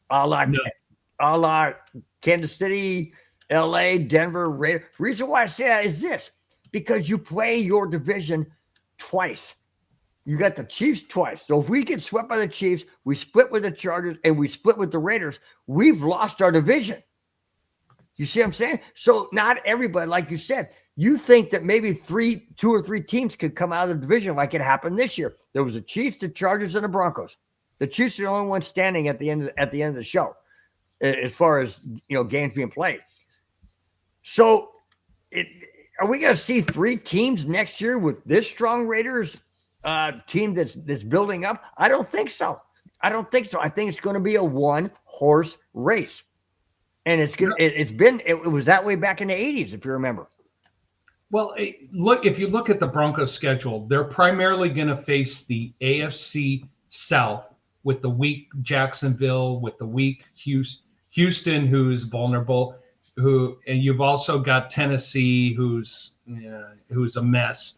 A la Kansas City, LA, Denver, Raiders. Reason why I say that is this. Because you play your division twice. You got the Chiefs twice. So if we get swept by the Chiefs, we split with the Chargers, and we split with the Raiders, we've lost our division. You see what I'm saying? So not everybody, like you said, you think that maybe two or three teams could come out of the division like it happened this year. There was the Chiefs, the Chargers, and the Broncos. The Chiefs are the only ones standing at the end of the show, as far as games being played. So, are we going to see three teams next year with this strong Raiders team that's building up? I don't think so. I think it's going to be a one-horse race. And it was that way back in the 80s, if you remember.
Well, if you look at the Broncos schedule, they're primarily going to face the AFC South with the weak Jacksonville, with the weak Houston, who's vulnerable, and you've also got Tennessee, who's a mess.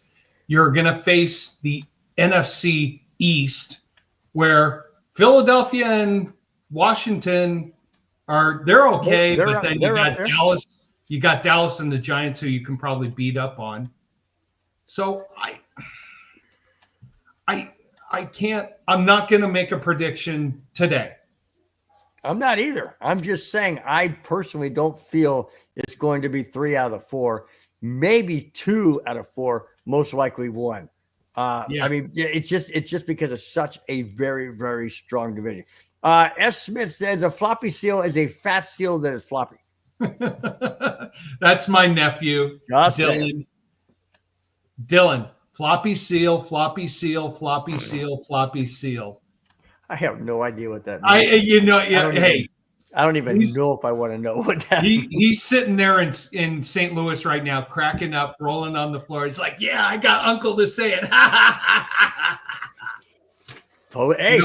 You're going to face the NFC East, where Philadelphia and Washington they're okay, but then you got Dallas. You got Dallas and the Giants, who you can probably beat up on. So I can't. I'm not going to make a prediction today.
I'm not either. I'm just saying I personally don't feel it's going to be 3 out of 4, maybe 2 out of 4, most likely 1. I mean, it's just because it's such a very, very strong division. S. Smith says a floppy seal is a fat seal that is floppy.
That's my nephew, Dylan. Dylan, floppy seal, floppy seal, floppy seal, floppy seal.
I have no idea what that means. I don't even know if I want to know what that means.
He's sitting there in St. Louis right now, cracking up, rolling on the floor. He's like, "Yeah, I got Uncle to say it."
Hey,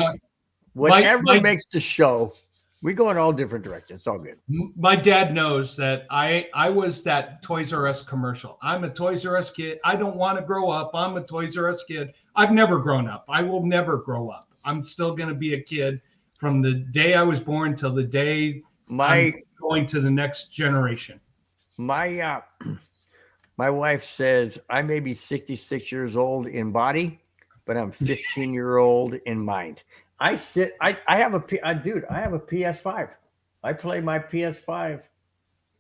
whatever makes the show. We go in all different directions. It's all good.
My dad knows that I was that Toys R Us commercial. I'm a Toys R Us kid. I don't want to grow up. I'm a Toys R Us kid. I've never grown up. I will never grow up. I'm still going to be a kid from the day I was born till the day I'm going to the next generation.
My wife says I may be 66 years old in body, but I'm 15-year-old in mind. I have a PS5. I play my PS5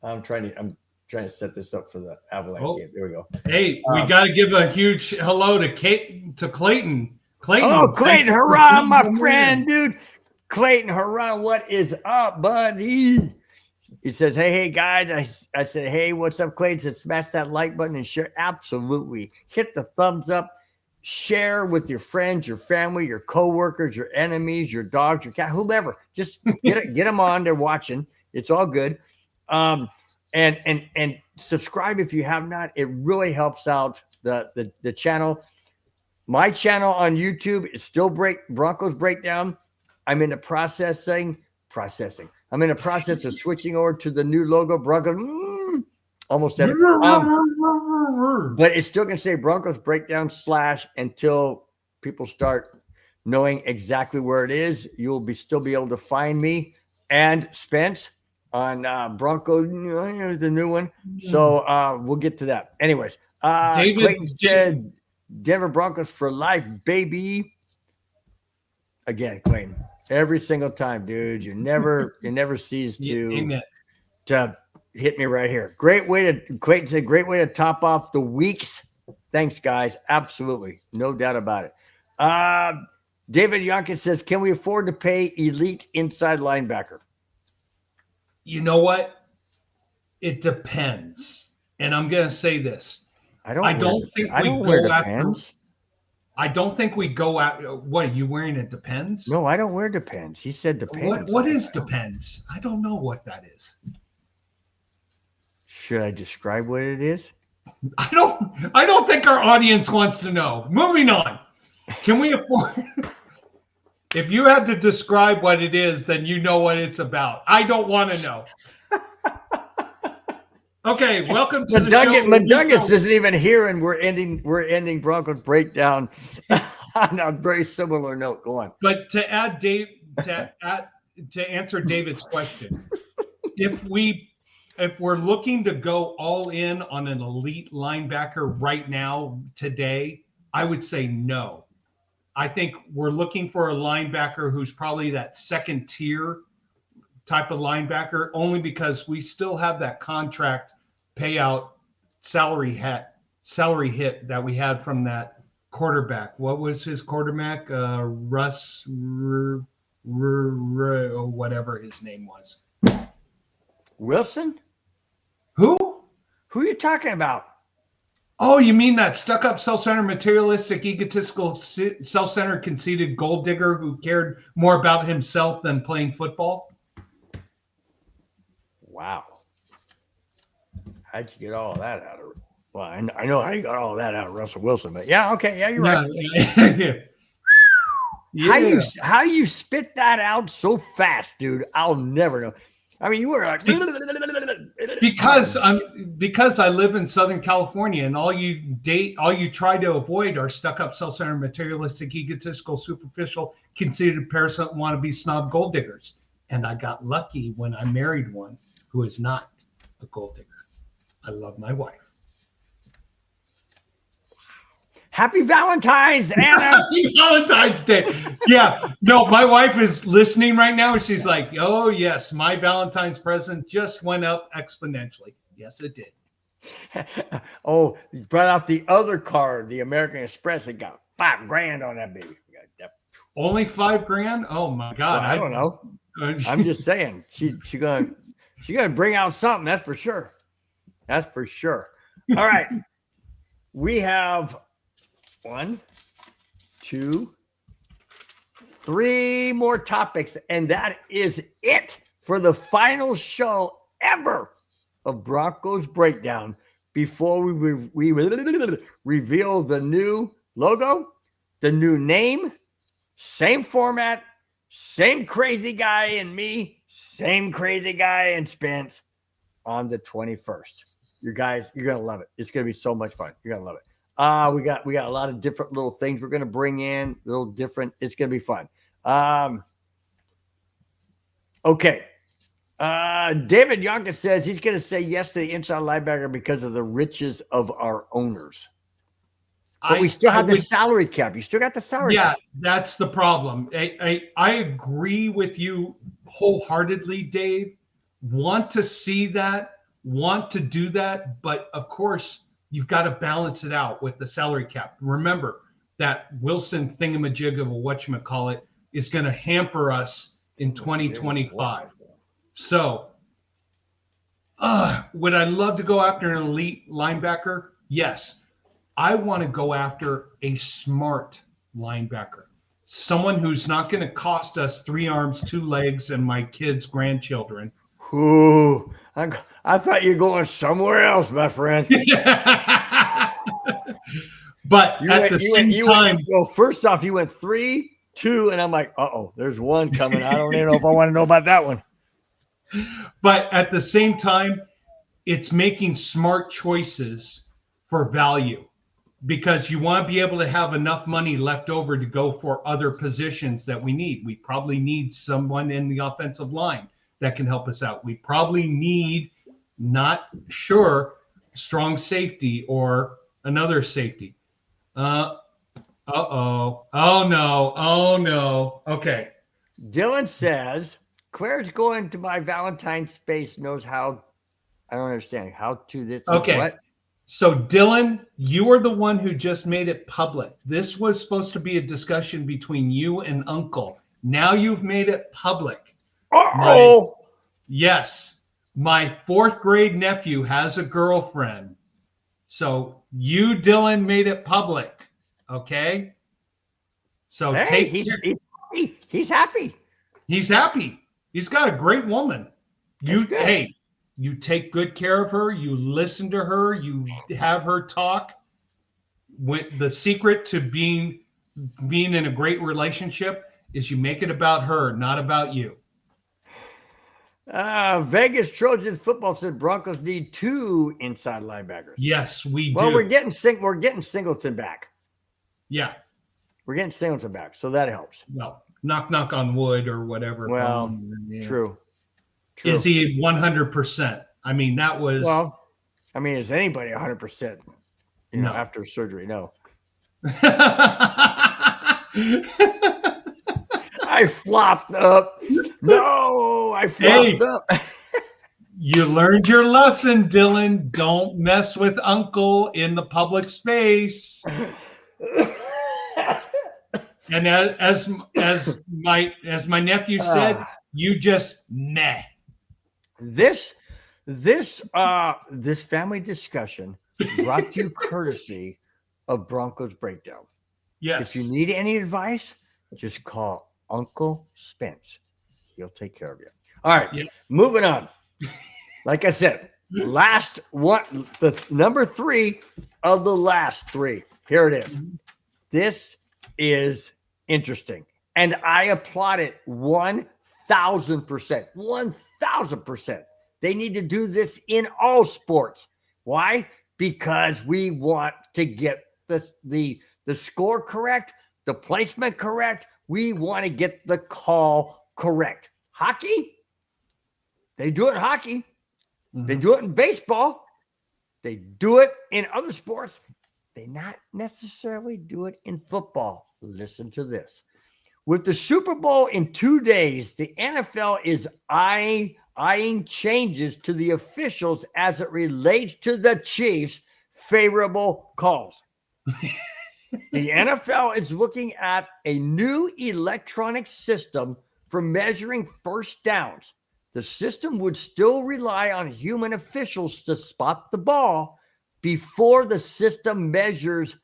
I'm trying to set this up for the Avalanche game. There we go.
Hey, we got to give a huge hello to Clayton.
Oh, Clayton, hurrah, my friend, dude. Clayton, hurrah. What is up, buddy? He says, hey, guys. I said, hey, what's up, Clayton? He said, smash that like button and share. Absolutely. Hit the thumbs up. Share with your friends, your family, your coworkers, your enemies, your dogs, your cat, whoever. Just get them on. They're watching. It's all good. And subscribe if you have not. It really helps out the channel. My channel on YouTube is still Broncos Breakdown. I'm in the processing. I'm in the process of switching over to the new logo, Broncos. Almost said it. But it's still going to say Broncos Breakdown / until people start knowing exactly where it is. You'll still be able to find me and Spence on Bronco, the new one. So we'll get to that. Anyways, Clayton said Denver Broncos for life, baby. Again, Clayton, every single time, dude. You never cease to hit me right here. Clayton said, great way to top off the weeks. Thanks, guys. Absolutely. No doubt about it. David Yonkin says, can we afford to pay elite inside linebacker?
You know what? It depends. And I'm going to say this. I don't think we go out. What are you wearing? It depends.
No, I don't wear depends. He said depends.
What is depends? I don't know what that is.
Should I describe what it is?
I don't think our audience wants to know. Moving on. Can we afford? If you had to describe what it is, then you know what it's about. I don't want to know. Okay, welcome to the show.
Madungus isn't even here, and we're ending Broncos Breakdown on a very similar note. Go on.
But to add to answer David's question, if we're looking to go all in on an elite linebacker right now, today, I would say no. I think we're looking for a linebacker who's probably that second tier type of linebacker, only because we still have that contract payout salary hit that we had from that quarterback. What was his quarterback? Russ, or whatever his name was.
Wilson?
Who
are you talking about?
Oh, you mean that stuck-up, self-centered, materialistic, egotistical, self-centered, conceited gold digger who cared more about himself than playing football?
Wow. How'd you get all of that out of? Well, I know how you got all of that out of Russell Wilson, but yeah, okay, yeah, you're right. Yeah. How you spit that out so fast, dude? I'll never know. I mean, you were like
because I live in Southern California, and all you try to avoid are stuck-up, self-centered, materialistic, egotistical, superficial, conceited, parasite, wannabe, snob gold diggers. And I got lucky when I married one who is not a gold digger. I love my wife.
Happy Valentine's, Anna.
Happy Valentine's Day. Yeah. No, my wife is listening right now. And she's like, oh, yes, my Valentine's present just went up exponentially. Yes, it did.
Oh, you brought out the other card, the American Express. It got $5,000 on that baby.
Only $5,000? Oh, my God.
Well, I don't know. I'm just saying. She gonna bring out something. That's for sure. That's for sure. All right. We have 1, 2, 3 more topics, and that is it for the final show ever of Broncos Breakdown. Before we reveal the new logo, the new name, same format, same crazy guy and me, same crazy guy and Spence on the 21st. You guys, you're gonna love it. It's gonna be so much fun. You're gonna love it. We got a lot of different little things we're gonna bring in, a little different. It's gonna be fun. Okay. David Yonka says he's gonna say yes to the inside linebacker because of the riches of our owners. But we still have the salary cap. You still got the salary cap.
Yeah, that's the problem. I agree with you wholeheartedly, Dave. Want to see that, want to do that, but of course, you've got to balance it out with the salary cap. Remember that Wilson thingamajig of a whatchamacallit is going to hamper us in 2025. So, would I love to go after an elite linebacker? Yes. I want to go after a smart linebacker, someone who's not going to cost us 3 arms, 2 legs, and my kids' grandchildren.
Ooh, I thought you were going somewhere else, my friend.
But at the same time,
well, first off, you went 3, 2, and I'm like, there's one coming. I don't even know if I want to know about that one.
But at the same time, it's making smart choices for value, because you want to be able to have enough money left over to go for other positions that we need. We probably need someone in the offensive line that can help us out. We probably need, strong safety or another safety. Oh no. Okay.
Dylan says, Claire's going to my Valentine's space, knows how. I don't understand how to this.
Okay.
What?
So Dylan, you are the one who just made it public. This was supposed to be a discussion between you and Uncle. Now you've made it public. Yes. My 4th grade nephew has a girlfriend. So you, Dylan, made it public. Okay. So
he's happy.
He's happy. He's got a great woman. You take good care of her. You listen to her. You have her talk. The secret to being in a great relationship is you make it about her, not about you.
Vegas Trojans football said Broncos need 2 inside linebackers.
Yes, we do.
Well, we're getting Singleton back.
Yeah.
We're getting Singleton back, so that helps.
Well, knock on wood or whatever.
Well, true.
Is he 100%? I mean, that was.
Well, I mean, is anybody 100%? No. After surgery, no. I flopped up. No, I flopped up.
You learned your lesson, Dylan. Don't mess with Uncle in the public space. And as my nephew said, you just meh.
This family discussion brought to you courtesy of Broncos Breakdown.
Yes.
If you need any advice, just call Uncle Spence. He'll take care of you. All right.
Yep.
Moving on. Like I said, last one, the number 3 of the last 3. Here it is. This is interesting. And I applaud it 1,000%. 1,000%. They need to do this in all sports. Why? Because we want to get the score correct, the placement correct. We want to get the call correct. Hockey, they do it in hockey. Mm-hmm. They do it in baseball. They do it in other sports. They not necessarily do it in football. Listen to this. With the Super Bowl in 2 days, the NFL is eyeing changes to the officials as it relates to the Chiefs' favorable calls. The NFL is looking at a new electronic system for measuring first downs. The system would still rely on human officials to spot the ball before the system measures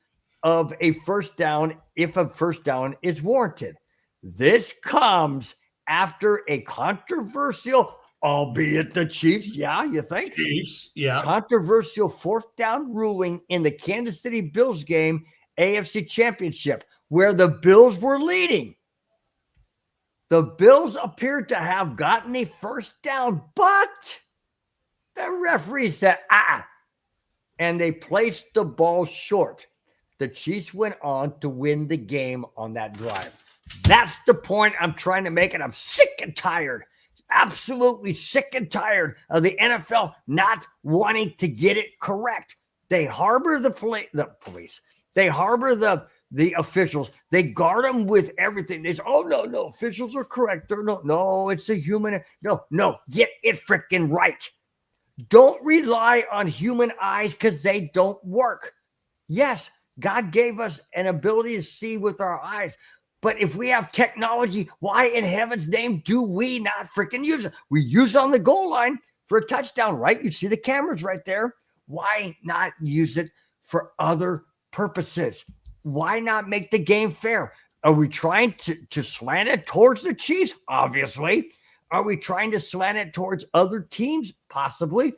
of a first down if a first down is warranted. This comes after a controversial, albeit the Chiefs, you think?
Chiefs, yeah.
Controversial 4th down ruling in the Kansas City Bills game, AFC Championship, where the Bills were leading. The Bills appeared to have gotten a first down, but the referee said, and they placed the ball short. The Chiefs went on to win the game on that drive. That's the point I'm trying to make, and I'm sick and tired, absolutely sick and tired of the NFL not wanting to get it correct. They harbor the police. They harbor the officials. They guard them with everything. They say, no, officials are correct. No, it's a human. No, get it freaking right. Don't rely on human eyes because they don't work. Yes, God gave us an ability to see with our eyes. But if we have technology, why in heaven's name do we not freaking use it? We use it on the goal line for a touchdown, right? You see the cameras right there. Why not use it for other purposes? Why not make the game fair? Are we trying to slant it towards the Chiefs? Obviously. Are we trying to slant it towards other teams? Possibly.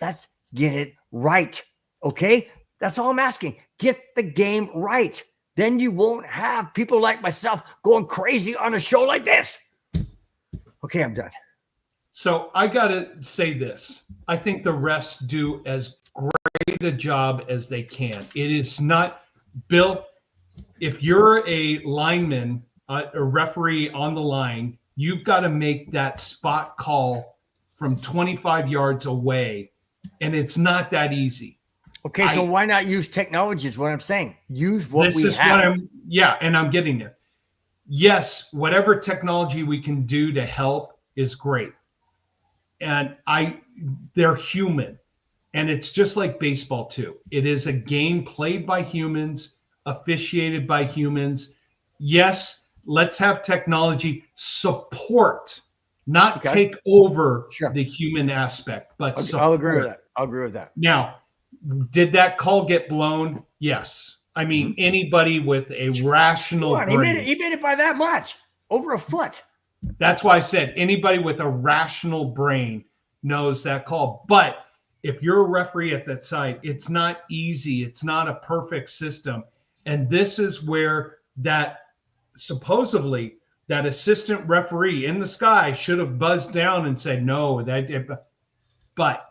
Let's get it right. Okay? That's all I'm asking. Get the game right. Then you won't have people like myself going crazy on a show like this. Okay, I'm done.
So I got to say this. I think the refs do as great a job as they can. It is not, Bill, if you're a lineman, a referee on the line, you've got to make that spot call from 25 yards away, and it's not that easy.
Okay, so why not use technology is what I'm saying. Use what we have.
And I'm getting there. Yes, whatever technology we can do to help is great. And they're human. And it's just like baseball too. It is a game played by humans, officiated by humans. Yes, let's have technology support, not take over the human aspect, but support.
I'll agree with that. I'll agree with that.
Now, did that call get blown? Yes. I mean, anybody with a rational brain.
He made it by that much, over a foot.
That's why I said anybody with a rational brain knows that call. But if you're a referee at that side, it's not easy. It's not a perfect system. And this is where that supposedly that assistant referee in the sky should have buzzed down and said, no, but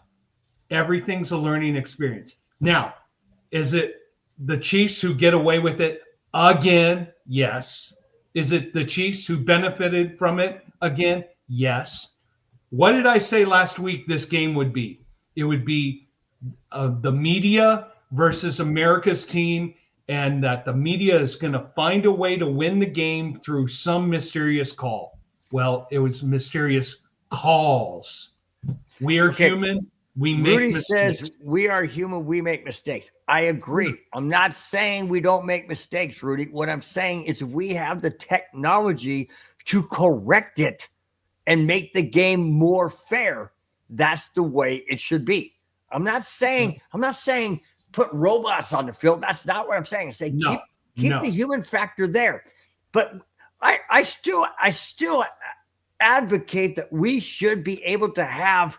everything's a learning experience. Now, is it the Chiefs who get away with it again? Yes. Is it the Chiefs who benefited from it again? Yes. What did I say last week this game would be? It would be the media versus America's team, and that the media is going to find a way to win the game through some mysterious call. Well, it was mysterious calls. We are human. We make
Rudy
mistakes.
says we are human. We make mistakes. I agree. I'm not saying we don't make mistakes, Rudy. What I'm saying is we have the technology to correct it and make the game more fair. That's the way it should be. I'm not saying put robots on the field. That's not what I'm saying. I say keep the human factor there. But I still advocate that we should be able to have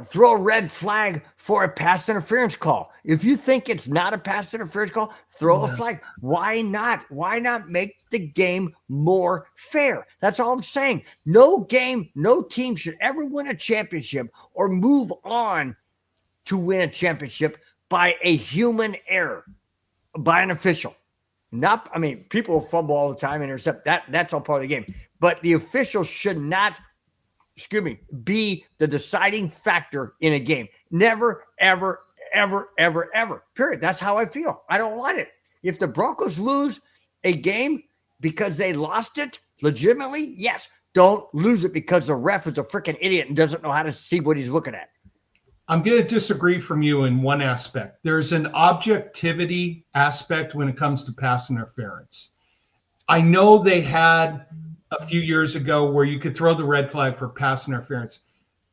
throw a red flag for a pass interference call. If you think it's not a pass interference call, throw a flag. Why not? Why not make the game more fair? That's all I'm saying. No game, no team should ever win a championship or move on to win a championship by a human error, by an official. People fumble all the time, intercept. That's all part of the game. But the officials should not be the deciding factor in a game. Never, ever, ever, ever, ever. Period. That's how I feel. I don't want it. If the Broncos lose a game because they lost it legitimately, yes. Don't lose it because the ref is a freaking idiot and doesn't know how to see what he's looking at.
I'm going to disagree from you in one aspect. There's an objectivity aspect when it comes to pass interference. I know they had a few years ago where you could throw the red flag for pass interference.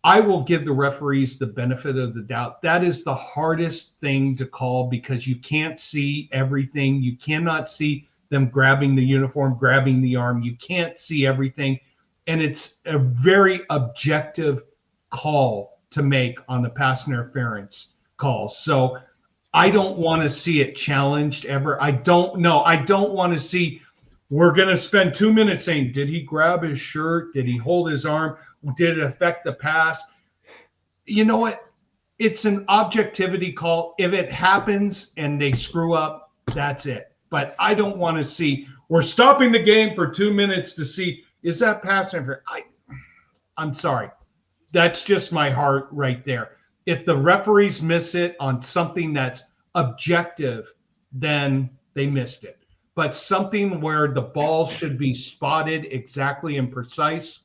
I will give the referees the benefit of the doubt. That is the hardest thing to call because you can't see everything. You cannot see them grabbing the uniform, grabbing the arm. You can't see everything. And it's a very objective call to make on the pass interference calls. So I don't want to see it challenged ever. I don't know. I don't want to see we're going to spend 2 minutes saying, did he grab his shirt? Did he hold his arm? Did it affect the pass? You know what? It's an objectivity call. If it happens and they screw up, that's it. But I don't want to see, we're stopping the game for 2 minutes to see, is that pass interference? I'm sorry. That's just my heart right there. If the referees miss it on something that's objective, then they missed it. But something where the ball should be spotted exactly and precise,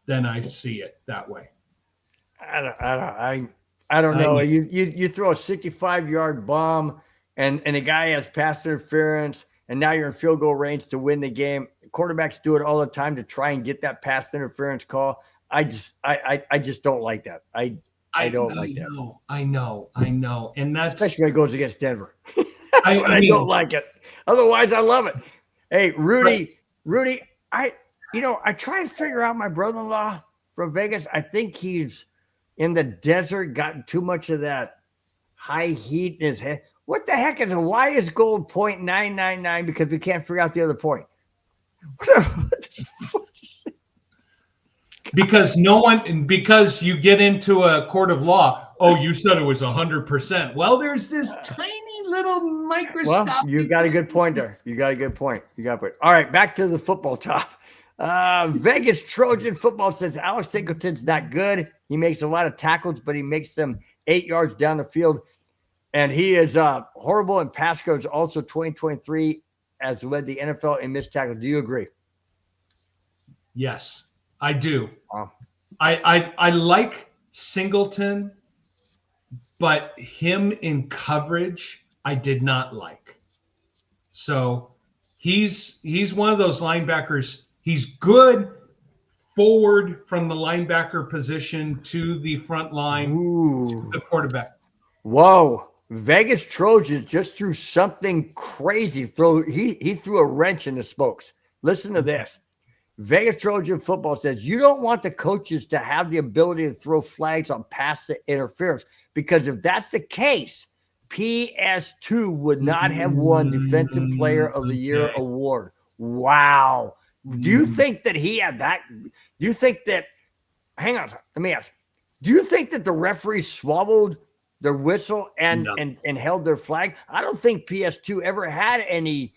then I see it that way.
I don't know. You throw a 65-yard bomb and a guy has pass interference and now you're in field goal range to win the game. Quarterbacks do it all the time to try and get that pass interference call. I just don't like that. I don't like that.
I know. And that's
especially when it goes against Denver. I don't like it. Otherwise, I love it. Hey, Rudy, I try and figure out my brother-in-law from Vegas. I think he's in the desert, gotten too much of that high heat in his head. What the heck is why is gold 0.999? Because we can't figure out the other point.
Because you get into a court of law. Oh, you said it was 100%. Well, there's this tiny little microscopic.
Well, you got a good point there. You got a good point. All right, back to the football top. Vegas Trojan football says Alex Singleton's not good. He makes a lot of tackles, but he makes them 8 yards down the field. And he is horrible in pass coverage. Also, 2023 has led the NFL in missed tackles. Do you agree?
Yes, I do.
Wow.
I like Singleton, but him in coverage, I did not like. So he's one of those linebackers. He's good forward from the linebacker position to the front line, to the quarterback.
Whoa. Vegas Trojans just threw something crazy. He threw a wrench in the spokes. Listen to this. Vegas Trojan football says you don't want the coaches to have the ability to throw flags on pass interference, because if that's the case, PS2 would not have won Defensive Player of the Year award. Wow. Do you think that he had that? Do you think that, hang on, let me ask, do you think that the referees swallowed their whistle and held their flag? I don't think PS2 ever had any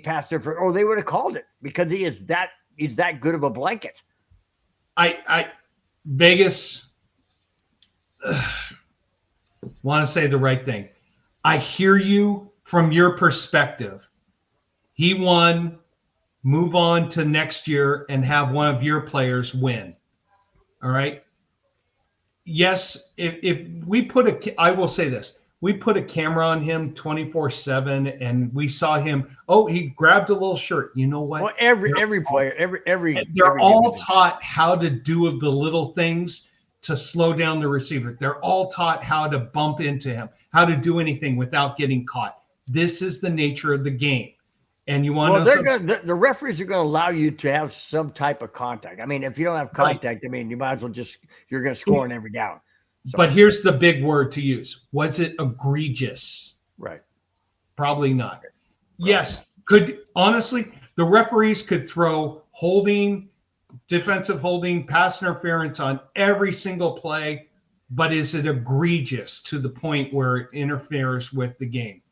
pass interference, or they would have called it, because he's that good of a blanket.
Vegas want to say the right thing. I hear you from your perspective. He won. Move on to next year and have one of your players win. All right. Yes, if we put I will say this. We put a camera on him 24/7 and we saw him. Oh, he grabbed a little shirt. You know what?
Well, every player,
they're all taught how to do the little things to slow down the receiver. They're all taught how to bump into him, how to do anything without getting caught. This is the nature of the game. And you want
the referees are going to allow you to have some type of contact. I mean, if you don't have contact, I mean, you might as well you're going to score on every down. So.
But here's the big word to use. Was it egregious?
Right.
Probably not. Yes. Honestly, the referees could throw holding, defensive holding, pass interference on every single play, but is it egregious to the point where it interferes with the game?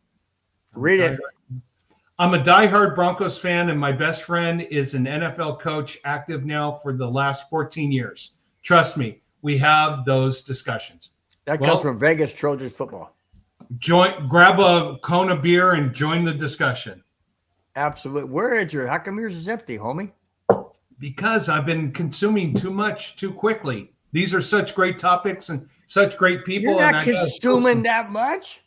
Read it.
I'm a diehard Broncos fan, and my best friend is an NFL coach, active now for the last 14 years. Trust me, we have those discussions.
That comes from Vegas Trojans football.
Grab a KONA beer and join the discussion.
Absolutely. Where is your? How come yours is empty, homie?
Because I've been consuming too much too quickly. These are such great topics and such great people.
You're not consuming that much?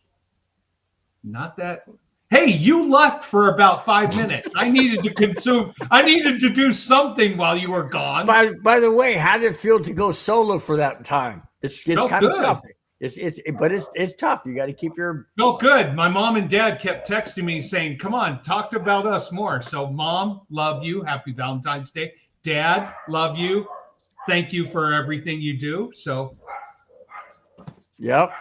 Not that. Hey, you left for about 5 minutes. I needed to consume. I needed to do something while you were gone.
By the way, how did it feel to go solo for that time? It's kind of tough. It's tough. You got to keep your.
No, good. My mom and dad kept texting me saying, "Come on, talk about us more." So, Mom, love you. Happy Valentine's Day. Dad, love you. Thank you for everything you do. So.
Yep.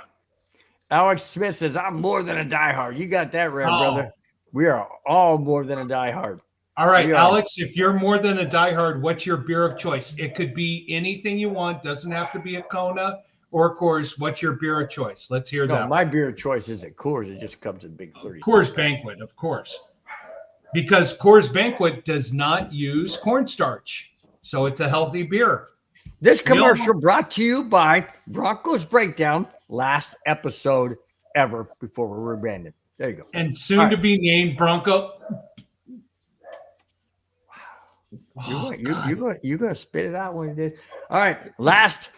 Alex Smith says, I'm more than a diehard. You got that right, brother. We are all more than a diehard.
All right, Alex, if you're more than a diehard, what's your beer of choice? It could be anything you want. Doesn't have to be a KONA or Coors. What's your beer of choice? Let's hear that.
My beer of choice isn't Coors. It just comes in big 30.
Coors Banquet, of course. Because Coors Banquet does not use cornstarch. So it's a healthy beer.
This commercial brought to you by Broncos Breakdown. Last episode ever before we're rebranded. There you go.
And soon to be named Bronco.
You're gonna spit it out when you did. All right, last.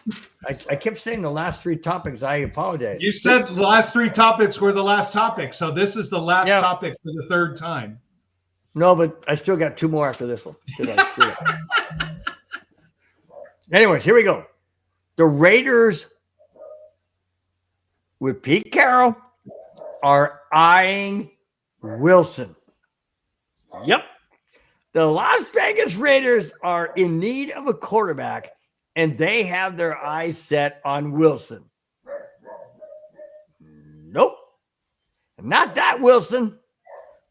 I kept saying the last three topics. I apologize.
You said the last three topics were the last topic, so this is the last topic for the third time.
No, but I still got two more after this one. Anyways, here we go. The Raiders with Pete Carroll are eyeing Wilson. Yep. The Las Vegas Raiders are in need of a quarterback, and they have their eyes set on Wilson. Nope. Not that Wilson,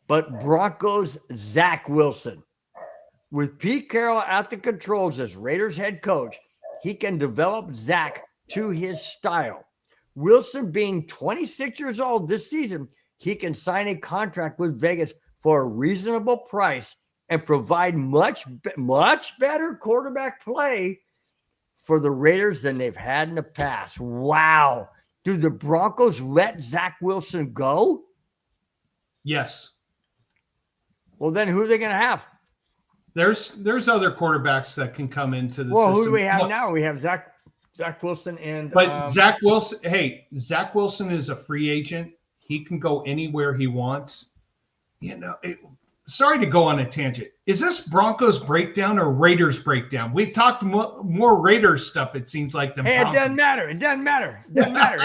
but Broncos Zach Wilson. With Pete Carroll at the controls as Raiders head coach, he can develop Zach to his style. Wilson being 26 years old this season, he can sign a contract with Vegas for a reasonable price and provide much better quarterback play for the Raiders than they've had in the past. Wow. Do the Broncos let Zach Wilson go?
Yes.
Well, then who are they going to have?
There's other quarterbacks that can come into the system.
Well, who do we have now? We have Zach Wilson and
Zach Wilson. Hey, Zach Wilson is a free agent. He can go anywhere he wants. Sorry to go on a tangent. Is this Broncos breakdown or Raiders breakdown? We've talked more Raiders stuff, it seems like, than Broncos.
It doesn't matter. It doesn't matter.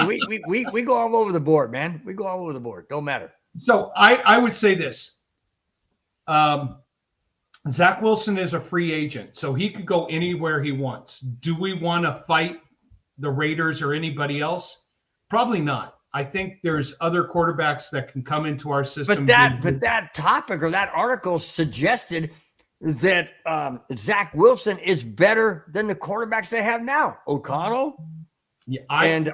We go all over the board, man. We go all over the board. Don't matter.
So I would say this. Zach Wilson is a free agent, so he could go anywhere he wants. Do we want to fight the Raiders or anybody else? Probably not. I think there's other quarterbacks that can come into our system.
But that topic or that article suggested that Zach Wilson is better than the quarterbacks they have now. O'Connell.
Yeah,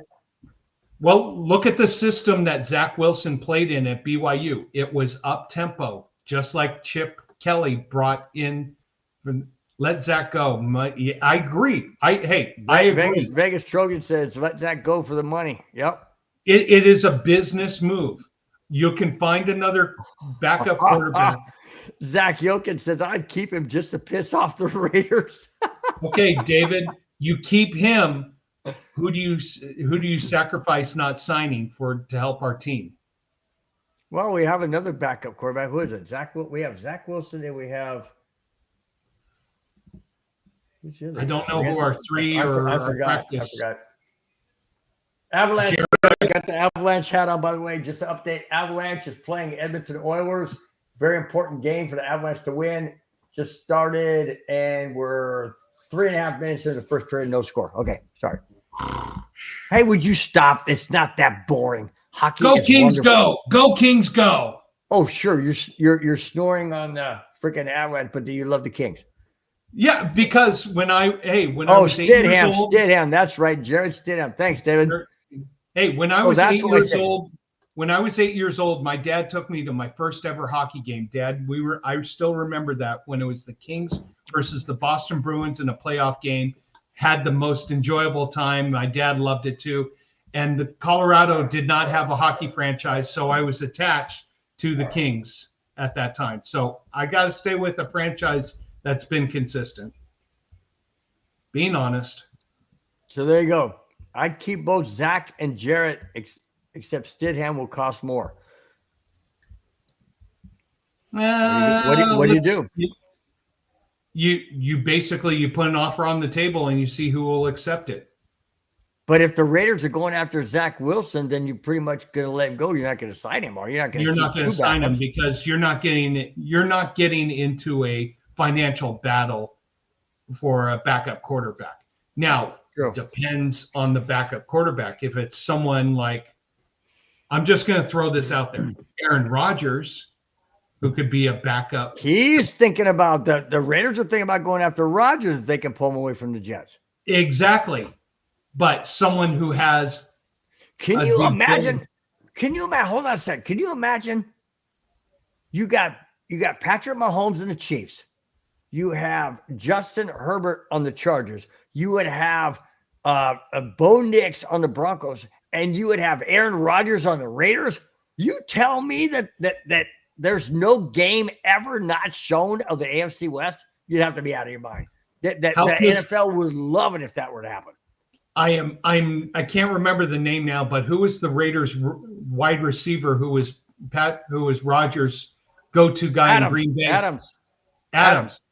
well, look at the system that Zach Wilson played in at BYU. It was up tempo, just like Chip Kelly brought in. Let Zach go. I agree. I agree.
Vegas Trojan says let Zach go for the money. Yep.
It is a business move. You can find another backup quarterback.
Zach Yokin says I'd keep him just to piss off the Raiders.
Okay, David, you keep him. Who do you sacrifice not signing to help our team?
Well, we have another backup quarterback. Who is it? We have Zach Wilson, and we have.
I don't know who our three are.
I forgot. Avalanche. I got the Avalanche hat on, by the way. Just to update, Avalanche is playing Edmonton Oilers. Very important game for the Avalanche to win. Just started, and we're 3.5 minutes into the first period. No score. Okay, sorry. Hey, would you stop? It's not that boring. Hockey.
Go Kings, go! Go Kings, go!
Oh, sure. You're snoring on the freaking Avalanche, but do you love the Kings?
Yeah, because when I was 8 years old,
Stidham, that's right, Jared Stidham. Thanks, David.
Hey, when I was 8 years old, my dad took me to my first ever hockey game. I still remember that when it was the Kings versus the Boston Bruins in a playoff game. Had the most enjoyable time. My dad loved it too. And Colorado did not have a hockey franchise, so I was attached to the Kings at that time. So I got to stay with a franchise that's been consistent. Being honest.
So there you go. I'd keep both Zach and Jarrett, except Stidham will cost more. What do you do?
You basically put an offer on the table and you see who will accept it.
But if the Raiders are going after Zach Wilson, then you're pretty much going to let him go. You're not going to sign him, or you're not going to
sign him because you're not getting into a financial battle for a backup quarterback. Now, it depends on the backup quarterback. If it's someone like, I'm just going to throw this out there, Aaron Rodgers, who could be a backup.
He's thinking about the Raiders are thinking about going after Rodgers if they can pull him away from the Jets.
Exactly. But someone who has.
Can you imagine? Hold on a second. Can you imagine? You got Patrick Mahomes and the Chiefs. You have Justin Herbert on the Chargers. You would have Bo Nix on the Broncos, and you would have Aaron Rodgers on the Raiders. You tell me that there's no game ever not shown of the AFC West you'd have to be out of your mind. The
How does-
NFL would love it if that were to happen.
I can't remember the name now, but who was the Raiders wide receiver who was Rodgers' go-to guy in Green Bay? Adams.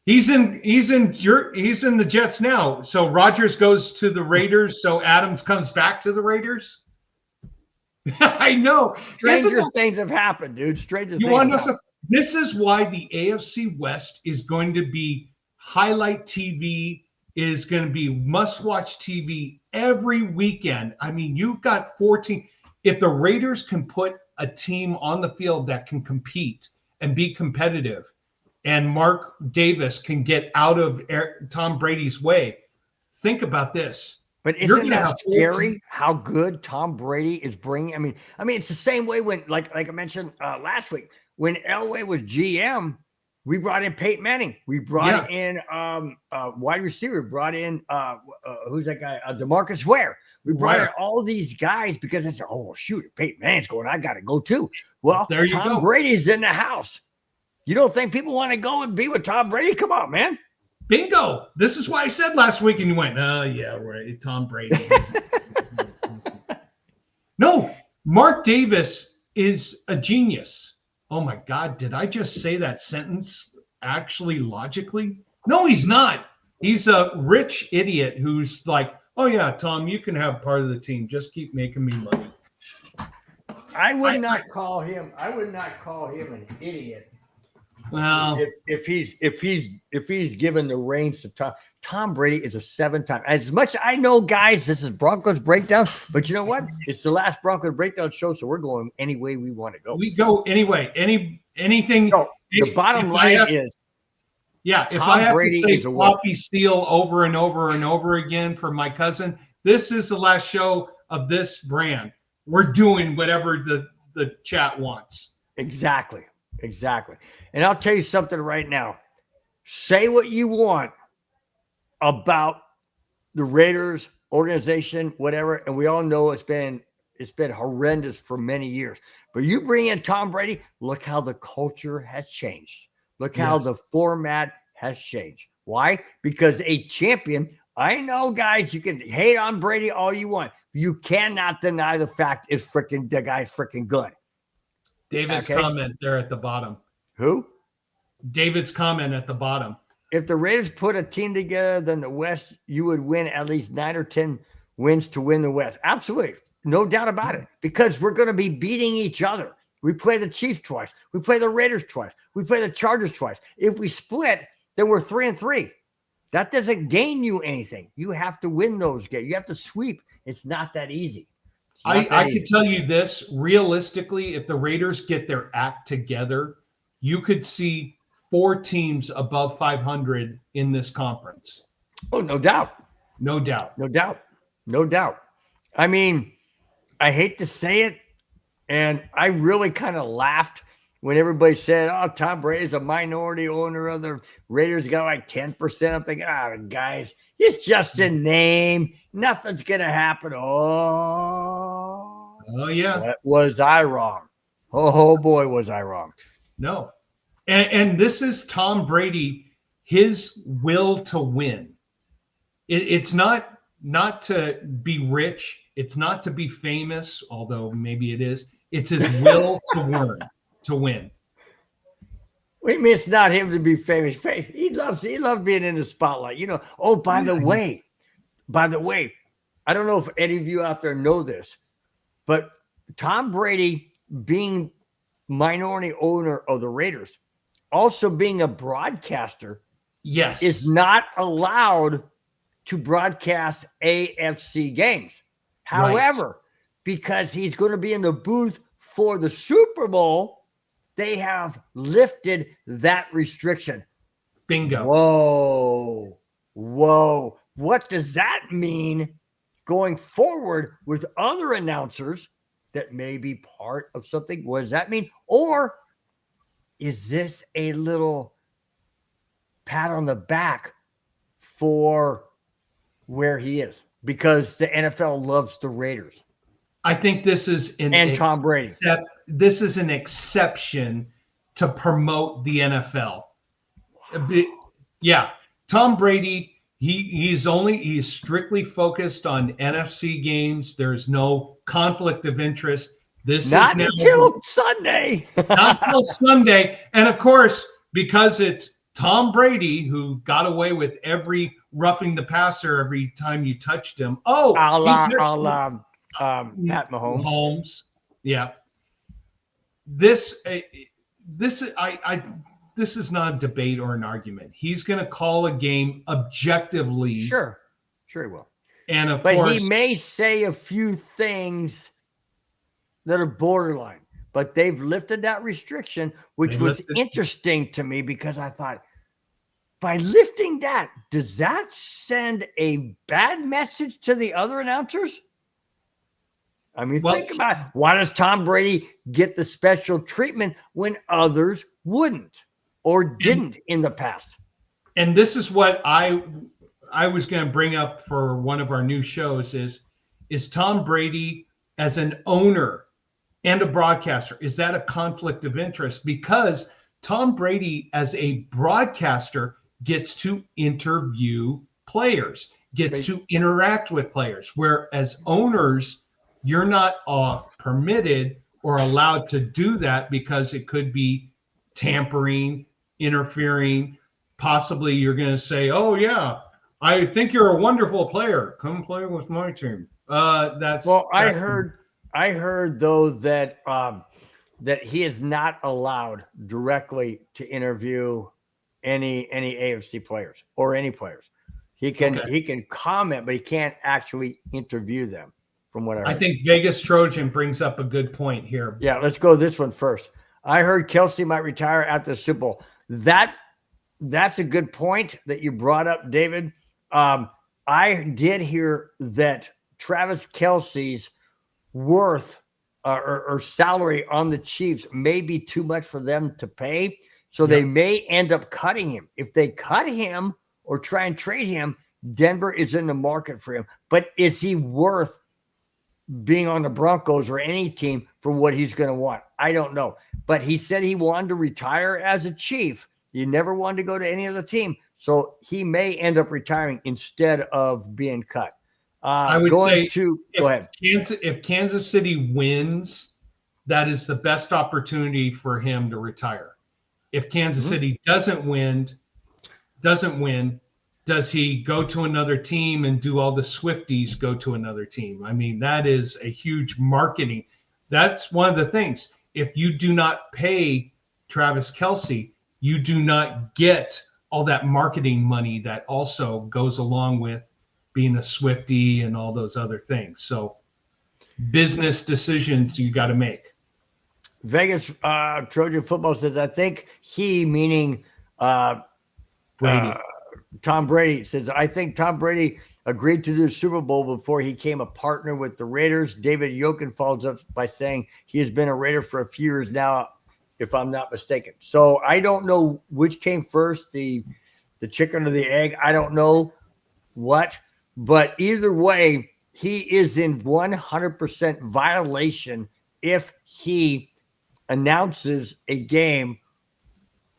He's in the Jets now. So Rodgers goes to the Raiders. So Adams comes back to the Raiders. I know.
Stranger things have happened, dude. Stranger things. You want to know?
This is why the AFC West is going to be highlight TV. Is going to be must-watch TV every weekend. I mean, you've got 14. If the Raiders can put a team on the field that can compete and be competitive, and Mark Davis can get out of Tom Brady's way, think about this.
But isn't that scary how good Tom Brady is bringing? I mean, it's the same way when, like I mentioned last week, when Elway was GM, we brought in Peyton Manning. We brought in wide receiver. We brought in who's that guy? DeMarcus Ware. We brought in all these guys because it's shoot, Peyton Manning's going. I got to go too. Well, Tom Brady's in the house. You don't think people want to go and be with Tom Brady? Come on, man.
Bingo. This is why I said last week, and you went, "Oh yeah, right, Tom Brady." No, Mark Davis is a genius. Oh my God, did I just say that sentence actually logically? No, he's not. He's a rich idiot who's like, oh yeah, Tom, you can have part of the team. Just keep making me money.
I would not call him an idiot.
Well,
if he's given the reins to Tom Brady is a 7-time. As much I know, guys, this is Broncos Breakdown, but you know what? It's the last Broncos Breakdown show, so we're going any way we want to go.
We go anyway. Anything.
No, the bottom line is,
if I have to say floppy seal over and over and over again for my cousin, this is the last show of this brand. We're doing whatever the chat wants.
Exactly. And I'll tell you something right now. Say what you want about the Raiders organization, whatever, and we all know it's been horrendous for many years. But you bring in Tom Brady, look how the culture has changed. Look how the format has changed. Why? Because a champion, I know, guys, you can hate on Brady all you want. You cannot deny the fact the guy's freaking good.
David's comment there at the bottom.
Who?
David's comment at the bottom.
If the Raiders put a team together, then the West, you would win at least 9 or 10 wins to win the West. Absolutely. No doubt about it. Because we're going to be beating each other. We play the Chiefs twice. We play the Raiders twice. We play the Chargers twice. If we split, then we're 3-3. That doesn't gain you anything. You have to win those games. You have to sweep. It's not that easy.
I could tell you this. Realistically, if the Raiders get their act together, you could see 4 teams above 500 in this conference.
Oh, no doubt.
No doubt.
I mean, I hate to say it, and I really kind of laughed when everybody said, oh, Tom Brady's a minority owner of the Raiders, got like 10%. I'm thinking, guys, it's just a name. Nothing's going to happen. Oh,
yeah.
Was I wrong? Oh, boy, was I wrong.
No. And this is Tom Brady, his will to win. It's not to be rich. It's not to be famous, although maybe it is. It's his will to win.
What do you mean it's not him to be famous? He loves being in the spotlight. Oh, by the way, I don't know if any of you out there know this, but Tom Brady being minority owner of the Raiders, also being a broadcaster,
yes,
is not allowed to broadcast AFC games. However, because he's going to be in the booth for the Super Bowl, they have lifted that restriction.
Bingo.
Whoa. What does that mean going forward with other announcers that may be part of something? What does that mean? Or is this a little pat on the back for where he is? Because the NFL loves the Raiders.
I think this is
Tom Brady.
This is an exception to promote the NFL. Yeah, Tom Brady, he's strictly focused on NFC games. There's no conflict of interest. This is
Not
now
until Sunday.
not until Sunday. And of course, because it's Tom Brady who got away with every roughing the passer every time you touched him. Oh,
Pat Mahomes.
Mahomes. Yeah. This is not a debate or an argument. He's going to call a game objectively.
Sure he will.
And of
but
course,
he may say a few things that are borderline, but they've lifted that restriction, which was interesting to me because I thought, by lifting that, does that send a bad message to the other announcers? I mean, think about it. Why does Tom Brady get the special treatment when others wouldn't or didn't in the past?
And this is what I was going to bring up for one of our new shows is Tom Brady as an owner and a broadcaster, is that a conflict of interest? Because Tom Brady as a broadcaster gets to interview players, gets to interact with players, whereas owners, you're not permitted or allowed to do that because it could be tampering, interfering. Possibly you're going to say, oh, yeah, I think you're a wonderful player. Come play with my team.
I heard though that that he is not allowed directly to interview any AFC players or any players. He can comment, but he can't actually interview them. From what I
think Vegas Trojan brings up a good point here.
Yeah, let's go this one first. I heard Kelsey might retire at the Super Bowl. That's a good point that you brought up, David. I did hear that Travis Kelce's worth or salary on the Chiefs may be too much for them to pay. So they may end up cutting him. If they cut him or try and trade him, Denver is in the market for him. But is he worth being on the Broncos or any team for what he's going to want? I don't know. But he said he wanted to retire as a Chief. He never wanted to go to any other team. So he may end up retiring instead of being cut.
I would say
go ahead.
If Kansas City wins, that is the best opportunity for him to retire. If Kansas City doesn't win, does he go to another team and do all the Swifties go to another team? I mean, that is a huge marketing. That's one of the things. If you do not pay Travis Kelce, you do not get all that marketing money that also goes along with being a Swiftie and all those other things. So business decisions you got to make.
Vegas Trojan Football says, I think he, meaning
Brady.
Tom Brady, says, I think Tom Brady agreed to do the Super Bowl before he became a partner with the Raiders. David Yokin follows up by saying he has been a Raider for a few years now, if I'm not mistaken. So I don't know which came first, the chicken or the egg. I don't know what. But either way, he is in 100% violation if he announces a game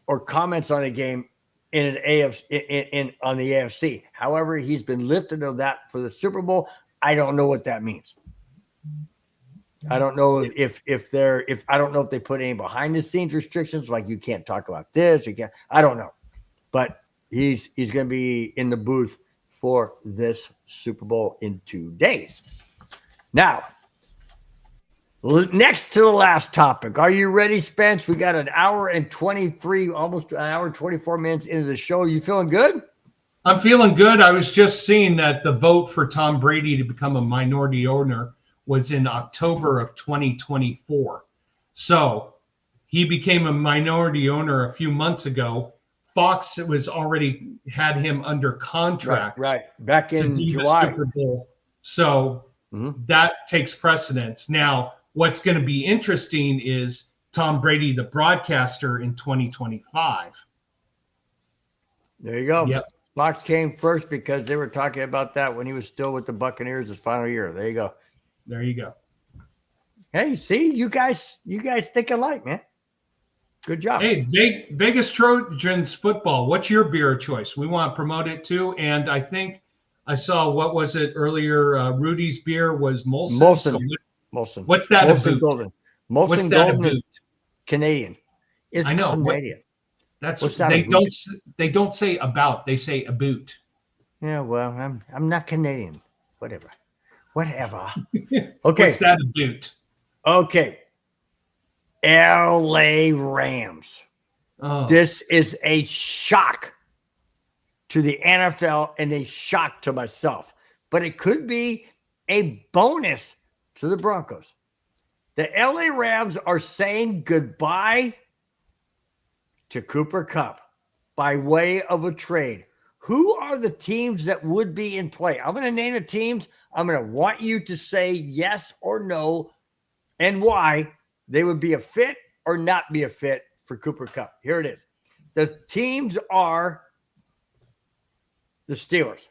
or comments on a game in an AFC on the AFC. However, he's been lifted of that for the Super Bowl. I don't know what that means. I don't know if I don't know if they put any behind the scenes restrictions like you can't talk about this. I don't know, but he's going to be in the booth for this Super Bowl in 2 days. Now, next to the last topic. Are you ready, Spence? We got an hour and 23, almost an hour and 24 minutes into the show. You feeling good?
I'm feeling good. I was just seeing that the vote for Tom Brady to become a minority owner was in October of 2024. So he became a minority owner a few months ago. Fox was already had him under contract
right. Back in July.
Super Bowl. So that takes precedence. Now, what's going to be interesting is Tom Brady, the broadcaster, in 2025.
There you go.
Yep.
Fox came first because they were talking about that when he was still with the Buccaneers his final year. There you go.
There you go.
Hey, see, you guys think alike, man. Good job.
Hey, Vegas Trojans football. What's your beer of choice? We want to promote it too. And I think I saw, what was it earlier? Rudy's beer was Molson.
Molson.
What's that
Molson
about?
Golden.
What's
Molson
that
Golden
about?
is Canadian. It's
I know.
Canadian.
What's that they don't say about. They say about.
Yeah, well, I'm not Canadian. Whatever. Okay.
What's that about?
Okay. LA Rams.
Oh.
This is a shock to the NFL and a shock to myself. But it could be a bonus to the Broncos. The LA Rams are saying goodbye to Cooper Kupp by way of a trade. Who are the teams that would be in play? I'm going to name the teams. I'm going to want you to say yes or no and why they would be a fit or not be a fit for Cooper Kupp. Here it is. The teams are the Steelers.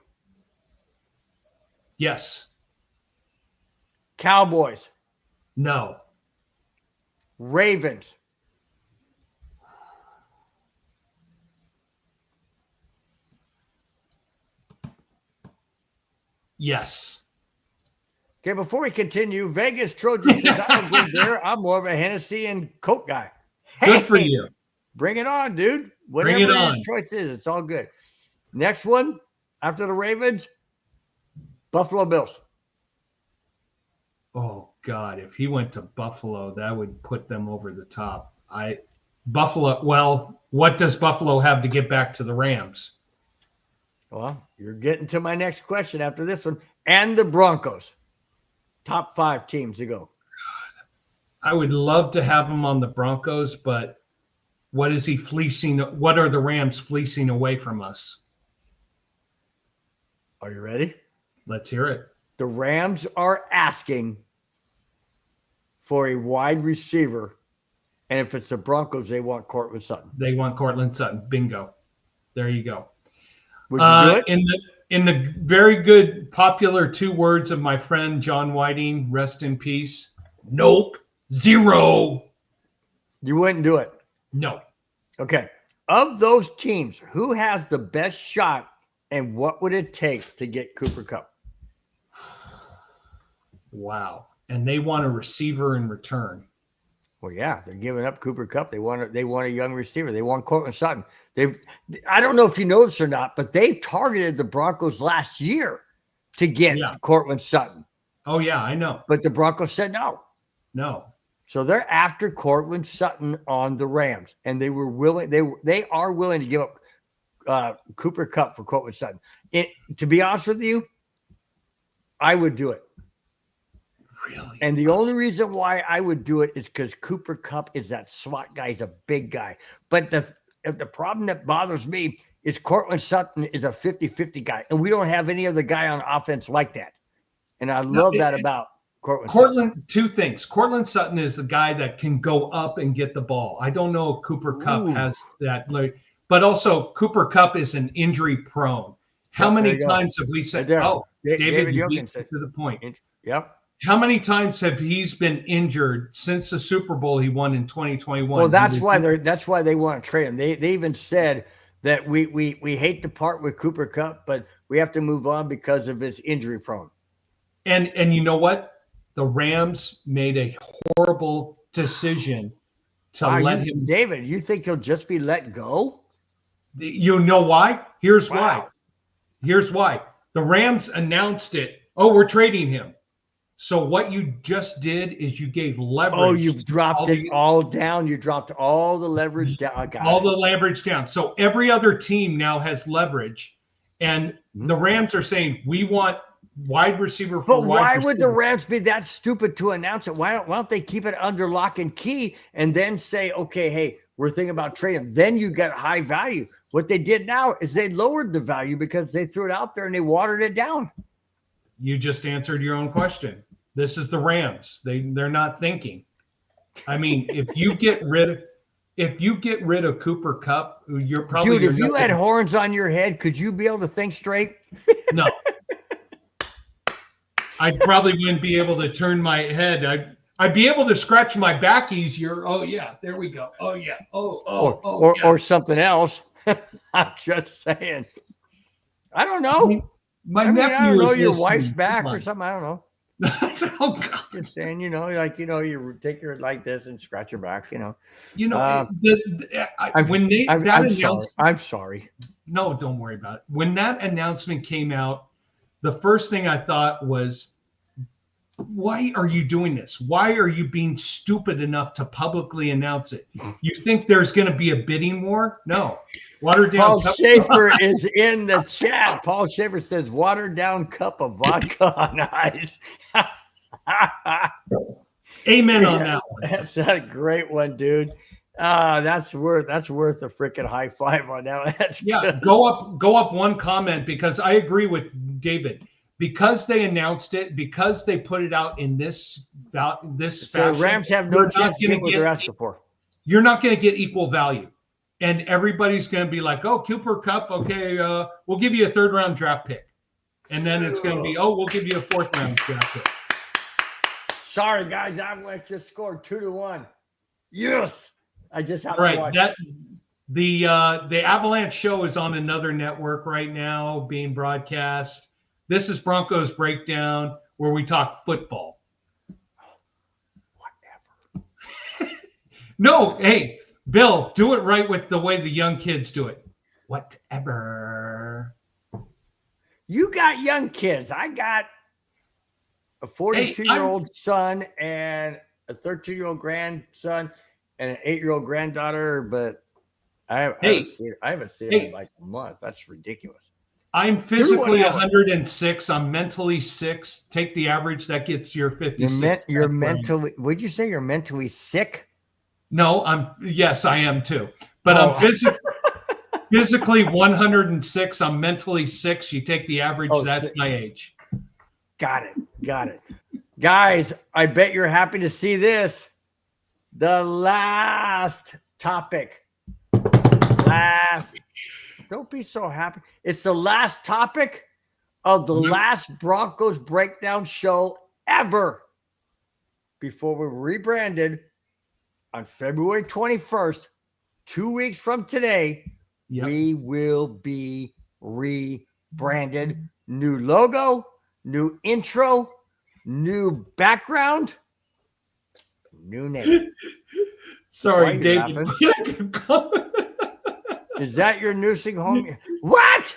Yes.
Cowboys.
No.
Ravens.
Yes.
Okay, before we continue, Vegas Trojan says, I don't drink beer. I'm more of a Hennessy and Coke guy.
Good for you.
Bring it on, dude.
Bring it
Whatever
on.
your choice is, it's all good. Next one, after the Ravens, Buffalo Bills.
Oh God, if he went to Buffalo, that would put them over the top. Buffalo, well, what does Buffalo have to get back to the Rams?
Well, you're getting to my next question after this one. And the Broncos. Top 5 teams to go.
I would love to have him on the Broncos, but what is he fleecing? What are the Rams fleecing away from us?
Are you ready?
Let's hear it.
The Rams are asking for a wide receiver. And if it's the Broncos, they want Cortland Sutton.
They want Cortland Sutton. Bingo. There you go.
Would you do it?
In the very good popular 2 words of my friend John Whiting, rest in peace. Nope. 0.
You wouldn't do it.
No.
Okay. Of those teams, who has the best shot and what would it take to get Cooper Kupp?
Wow. And they want a receiver in return.
Well, yeah, they're giving up Cooper Kupp. They want a young receiver. They want Cortland Sutton. I don't know if you know this or not, but they've targeted the Broncos last year to get Cortland Sutton.
Oh yeah, I know.
But the Broncos said no.
No.
So they're after Cortland Sutton on the Rams, and they were willing. They are willing to give up Cooper Kupp for Cortland Sutton. To be honest with you, I would do it.
Really?
And the only reason why I would do it is because Cooper Kupp is that slot guy. He's a big guy. But the problem that bothers me is Cortland Sutton is a 50-50 guy, and we don't have any other guy on offense like that. And I love that about Cortland Sutton.
2 things. Cortland Sutton is the guy that can go up and get the ball. I don't know if Cooper Kupp has that. But also, Cooper Kupp is an injury prone. How many times have we said, David you beat to the point.
Yep.
How many times have he's been injured since the Super Bowl he won in 2021?
Well, that's why they want to trade him. They even said that we hate to part with Cooper Kupp, but we have to move on because of his injury prone.
And you know what? The Rams made a horrible decision to let him.
David, you think he'll just be let go?
You know why? Here's why. Here's why. The Rams announced it. Oh, we're trading him. So what you just did is you gave leverage.
Oh, you dropped it all down. You dropped all the leverage down.
The leverage down. So every other team now has leverage. And the Rams are saying, we want wide receiver for
But why would the Rams be that stupid to announce it? Why don't they keep it under lock and key and then say, okay, hey, we're thinking about trading. Then you get high value. What they did now is they lowered the value because they threw it out there and they watered it down.
You just answered your own question. This is the Rams. They're not thinking. I mean, if you get rid of Cooper Kupp, you're probably
if you had horns on your head, could you be able to think straight?
No. I probably wouldn't be able to turn my head. I'd be able to scratch my back easier. Oh yeah, there we go. Oh yeah. Yeah.
Or something else. I'm just saying. I don't know.
My
I mean,
nephew
I don't know,
is
your
listening.
wife's back or something. I don't know.
Oh God.
Just saying, you take her like this and scratch your back,
when
I'm sorry.
No, don't worry about it. When that announcement came out, the first thing I thought was, why are you doing this? Why are you being stupid enough to publicly announce it? You think there's going to be a bidding war? No. Watered down.
Paul Schaefer is in the chat. Paul Schaefer says, watered down cup of vodka on ice.
Amen on that one.
That's a great one, dude. That's worth a freaking high five on that. That's
good. Go up one comment, because I agree with David. Because they announced it, because they put it out in this fashion,
Rams have no chance to get what they're asking for.
You're not going to get equal value, and everybody's going to be like, "Oh, Cooper Kupp, okay, we'll give you a 3rd round draft pick," and then it's going to be, "Oh, we'll give you a 4th round draft pick."
Sorry, guys, Avalanche just scored 2-1. Yes, I just have
to
watch.
The Avalanche show is on another network right now, being broadcast. This is Broncos Breakdown, where we talk football. Whatever. No, hey, Bill, do it right with the way the young kids do it. Whatever.
You got young kids. I got a 42-year-old son and a 13-year-old grandson and an 8-year-old granddaughter, but I haven't seen it in like a month. That's ridiculous.
I'm physically 106. I'm mentally 6. Take the average. That gets your 56.
You're mentally. Would you say you're mentally sick?
No, yes, I am too. But I'm physically 106. I'm mentally 6. You take the average. That's 6. My age.
Got it. Guys, I bet you're happy to see this. The last topic. Don't be so happy. It's the last topic of the last Broncos Breakdown show ever. Before we rebranded on February 21st, 2 weeks from today, we will be rebranded. New logo, new intro, new background, new name.
Sorry, David.
Is that your nursing home? What?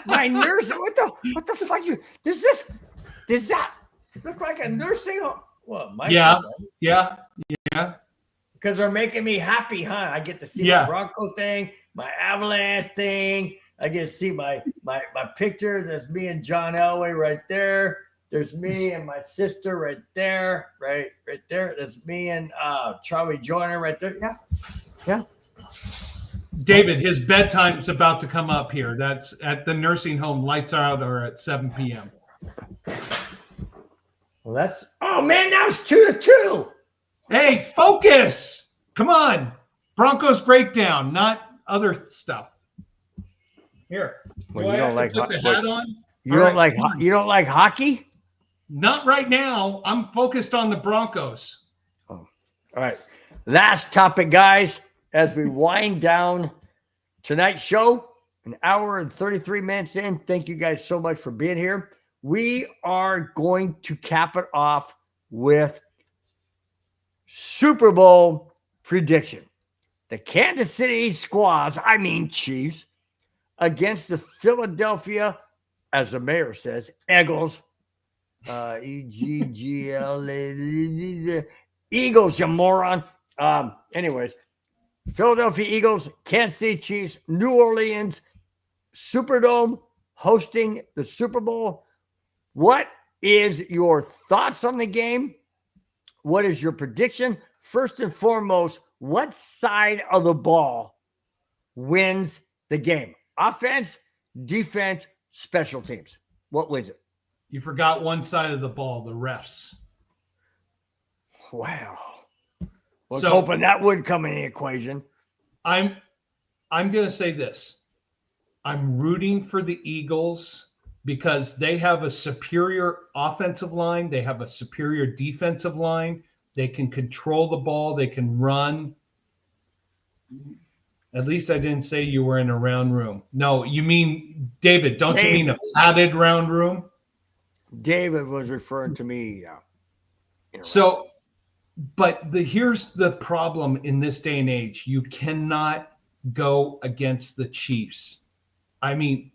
My nursing? What the fuck? Does that look like a nursing home? Well, yeah. Because they're making me happy, huh? I get to see my Bronco thing, my Avalanche thing. I get to see my picture. There's me and John Elway right there. There's me and my sister right there, right there. There's me and Charlie Joyner right there. Yeah.
David, his bedtime is about to come up here. That's at the nursing home. Lights out are at 7 p.m.
Well, now it's 2-2.
Hey, focus. Come on. Broncos Breakdown, not other stuff. Here.
Well, you don't like the hat on? You don't like hockey?
Not right now. I'm focused on the Broncos.
Oh. All right. Last topic, guys. As we wind down tonight's show, an hour and 33 minutes in. Thank you guys so much for being here. We are going to cap it off with Super Bowl prediction. The Kansas City Chiefs, against the Philadelphia, as the mayor says, Eagles. Eagles, you moron. Anyways, Philadelphia Eagles, Kansas City Chiefs, New Orleans, Superdome hosting the Super Bowl. What is your thoughts on the game? What is your prediction? First and foremost, what side of the ball wins the game? Offense, defense, special teams. What wins it?
You forgot one side of the ball, the refs.
Wow. Was hoping that wouldn't come in the equation.
I'm going to say this. I'm rooting for the Eagles because they have a superior offensive line. They have a superior defensive line. They can control the ball. They can run. At least I didn't say you were in a round room. No, you mean, David, don't you mean a padded round room?
David was referring to me.
So, but here's the problem in this day and age. You cannot go against the Chiefs. I mean,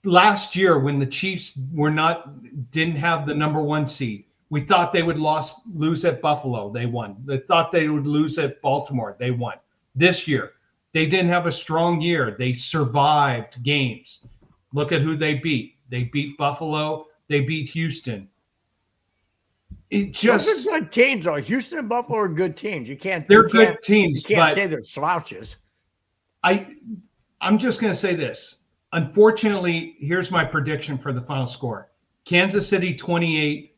last year when the Chiefs didn't have the number 1 seed, we thought they would lose at Buffalo. They won. They thought they would lose at Baltimore. They won. This year, they didn't have a strong year. They survived games. Look at who they beat. They beat Buffalo. They beat Houston.
Those are good teams, though. Houston and Buffalo are good teams.
They're good teams.
You can't say they're slouches.
I'm just going to say this. Unfortunately, here's my prediction for the final score. Kansas City 28,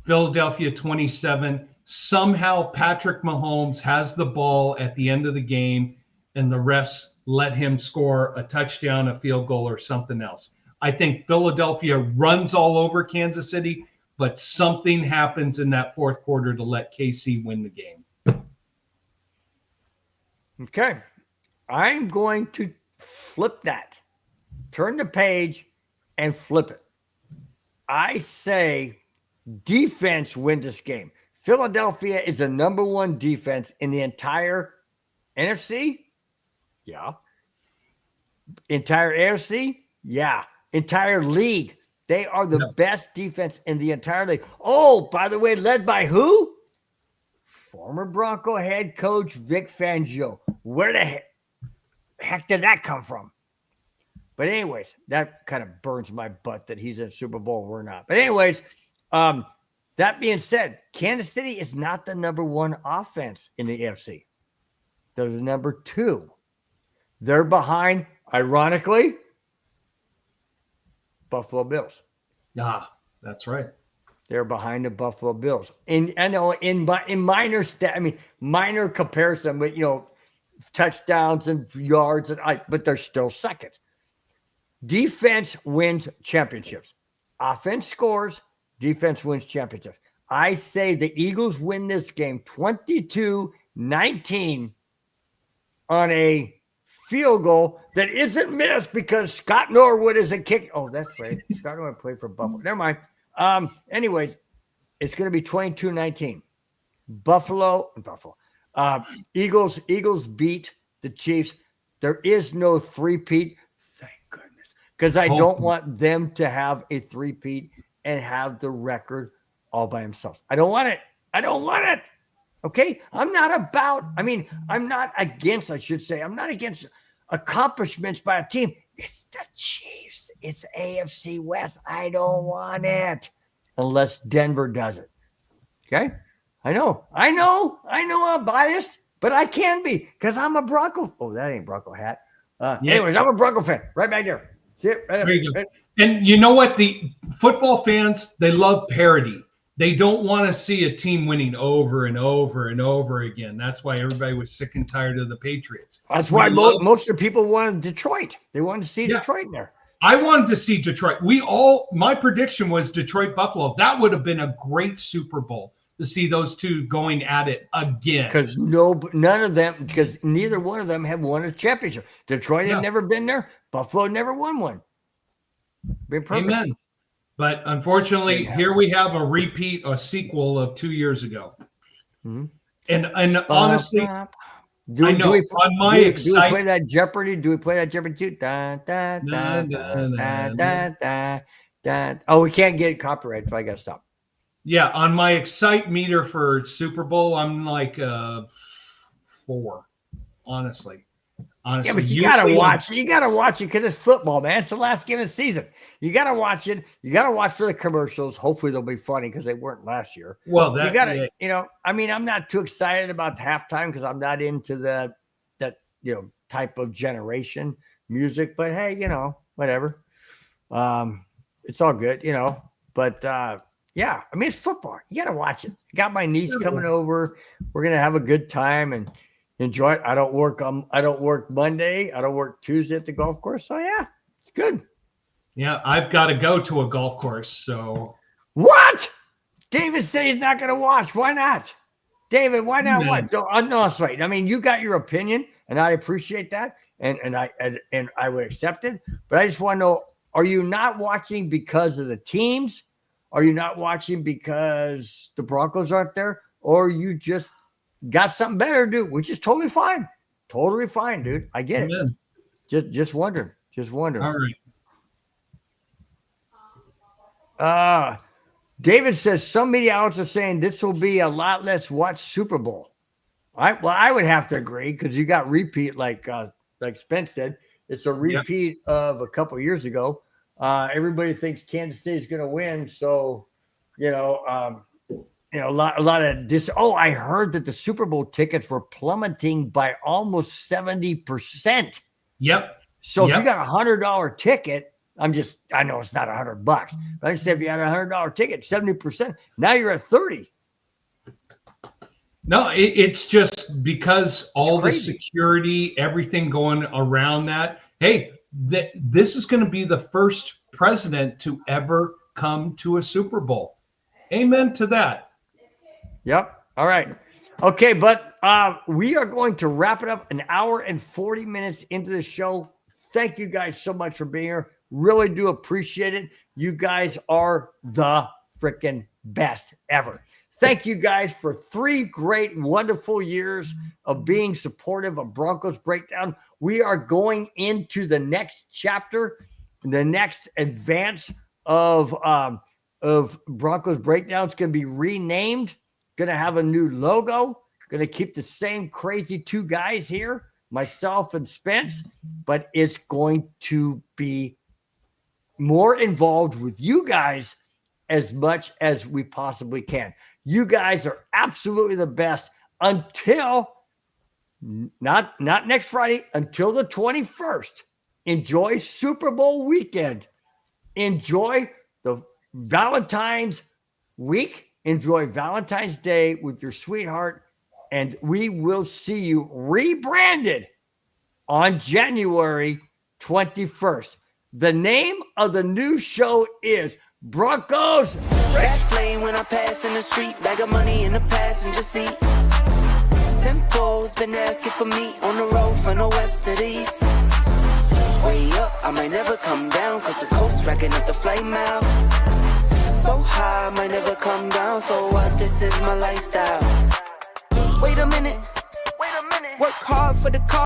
Philadelphia 27. Somehow Patrick Mahomes has the ball at the end of the game, and the refs let him score a touchdown, a field goal, or something else. I think Philadelphia runs all over Kansas City, but something happens in that fourth quarter to let KC win the game.
Okay. I'm going to flip that. Turn the page and flip it. I say defense wins this game. Philadelphia is the number 1 defense in the entire NFC. Yeah. Entire AFC. Yeah. Entire league. They are the best defense in the entire league. Oh, by the way, led by who? Former Bronco head coach Vic Fangio. Where the heck did that come from? But anyways, that kind of burns my butt that he's in Super Bowl. We're not. But anyways, that being said, Kansas City is not the number 1 offense in the AFC. They're the number 2. They're behind, ironically, Buffalo Bills.
That's right.
They're behind the Buffalo Bills. And I know in minor comparison, but touchdowns and yards, but they're still second. Defense wins championships. Offense scores. Defense wins championships. I say the Eagles win this game 22-19 on a field goal that isn't missed because Scott Norwood is a kick. Oh, that's right. Scott Norwood played for Buffalo. Never mind. Anyways, it's going to be 22-19. Buffalo. Eagles beat the Chiefs. There is no three-peat. Thank goodness. Because I don't want them to have a three-peat and have the record all by themselves. I don't want it. Okay? I'm not against accomplishments by a team. It's the Chiefs. It's AFC West. I don't want it unless Denver does it. Okay? I know I'm biased, but I can be because I'm a Bronco. Oh, that ain't Bronco hat. Anyways, I'm a Bronco fan. Right back there. See it? Right
there you go. And you know what? The football fans, they love parity. They don't want to see a team winning over and over and over again. That's why everybody was sick and tired of the Patriots.
That's why most of the people wanted Detroit. They wanted to see Detroit in there.
I wanted to see Detroit. My prediction was Detroit Buffalo. That would have been a great Super Bowl to see those two going at it again.
Because neither one of them have won a championship. Detroit had never been there. Buffalo never won one. Be perfect.
Amen. But unfortunately, here we have a sequel of 2 years ago. Mm-hmm. And honestly,
do we play that Jeopardy? Do we play that Jeopardy too? Oh, we can't get copyright, so I got to stop.
Yeah, on my excite meter for Super Bowl, I'm like 4, honestly.
Yeah, but you gotta watch it. You gotta watch it because it's football, man. It's the last game of the season. You gotta watch it. You gotta watch for the commercials. Hopefully they'll be funny because they weren't last year.
Well,
I'm not too excited about halftime because I'm not into that type of generation music. But hey, whatever. It's all good, But it's football. You gotta watch it. I got my niece coming over. We're gonna have a good time and enjoy it. I don't work Monday. I don't work Tuesday at the golf course. So yeah, it's good.
Yeah, I've got to go to a golf course. So
What? David said he's not going to watch. Why not? David, why not?
Man.
What? No, that's right. I mean, you got your opinion, and I appreciate that, and I would accept it. But I just want to know: are you not watching because of the teams? Are you not watching because the Broncos aren't there, or you just got something better to do, which is totally fine. Totally fine, dude. I get
Amen.
it. Just wondering. Just wondering.
All right.
David says some media outlets are saying this will be a lot less watched Super Bowl. All right. Well, I would have to agree because you got repeat, like Spence said. It's a repeat of a couple of years ago. Everybody thinks Kansas City is going to win, so a lot of this. Oh, I heard that the Super Bowl tickets were plummeting by almost 70%.
Yep.
So if you got $100 ticket, I know it's not $100, but I just say if you had a $100 ticket, 70%, now you're at 30.
No, it's just because all the security, everything going around that. Hey, this is going to be the first president to ever come to a Super Bowl. Amen to that.
Yep. All right. Okay, but we are going to wrap it up an hour and 40 minutes into the show. Thank you guys so much for being here. Really do appreciate it. You guys are the freaking best ever. Thank you guys for 3 great, wonderful years of being supportive of Broncos Breakdown. We are going into the next chapter, the next advance of Broncos Breakdown. It's going to be renamed, going to have a new logo, going to keep the same crazy 2 guys here, myself and Spence, but it's going to be more involved with you guys as much as we possibly can. You guys are absolutely the best until not next Friday, until the 21st. Enjoy Super Bowl weekend. Enjoy the Valentine's week. Enjoy Valentine's Day with your sweetheart. And we will see you rebranded on January 21st. The name of the new show is Broncos.
Fast lane when I pass in the street, bag of money in the passenger seat. Simcoe's been asking for me on the road from the west to the east. Way up, I might never come down, cause the coast racking up the flight miles. So high, I might never come down, so what, this is my lifestyle. Wait a minute, work hard for the car.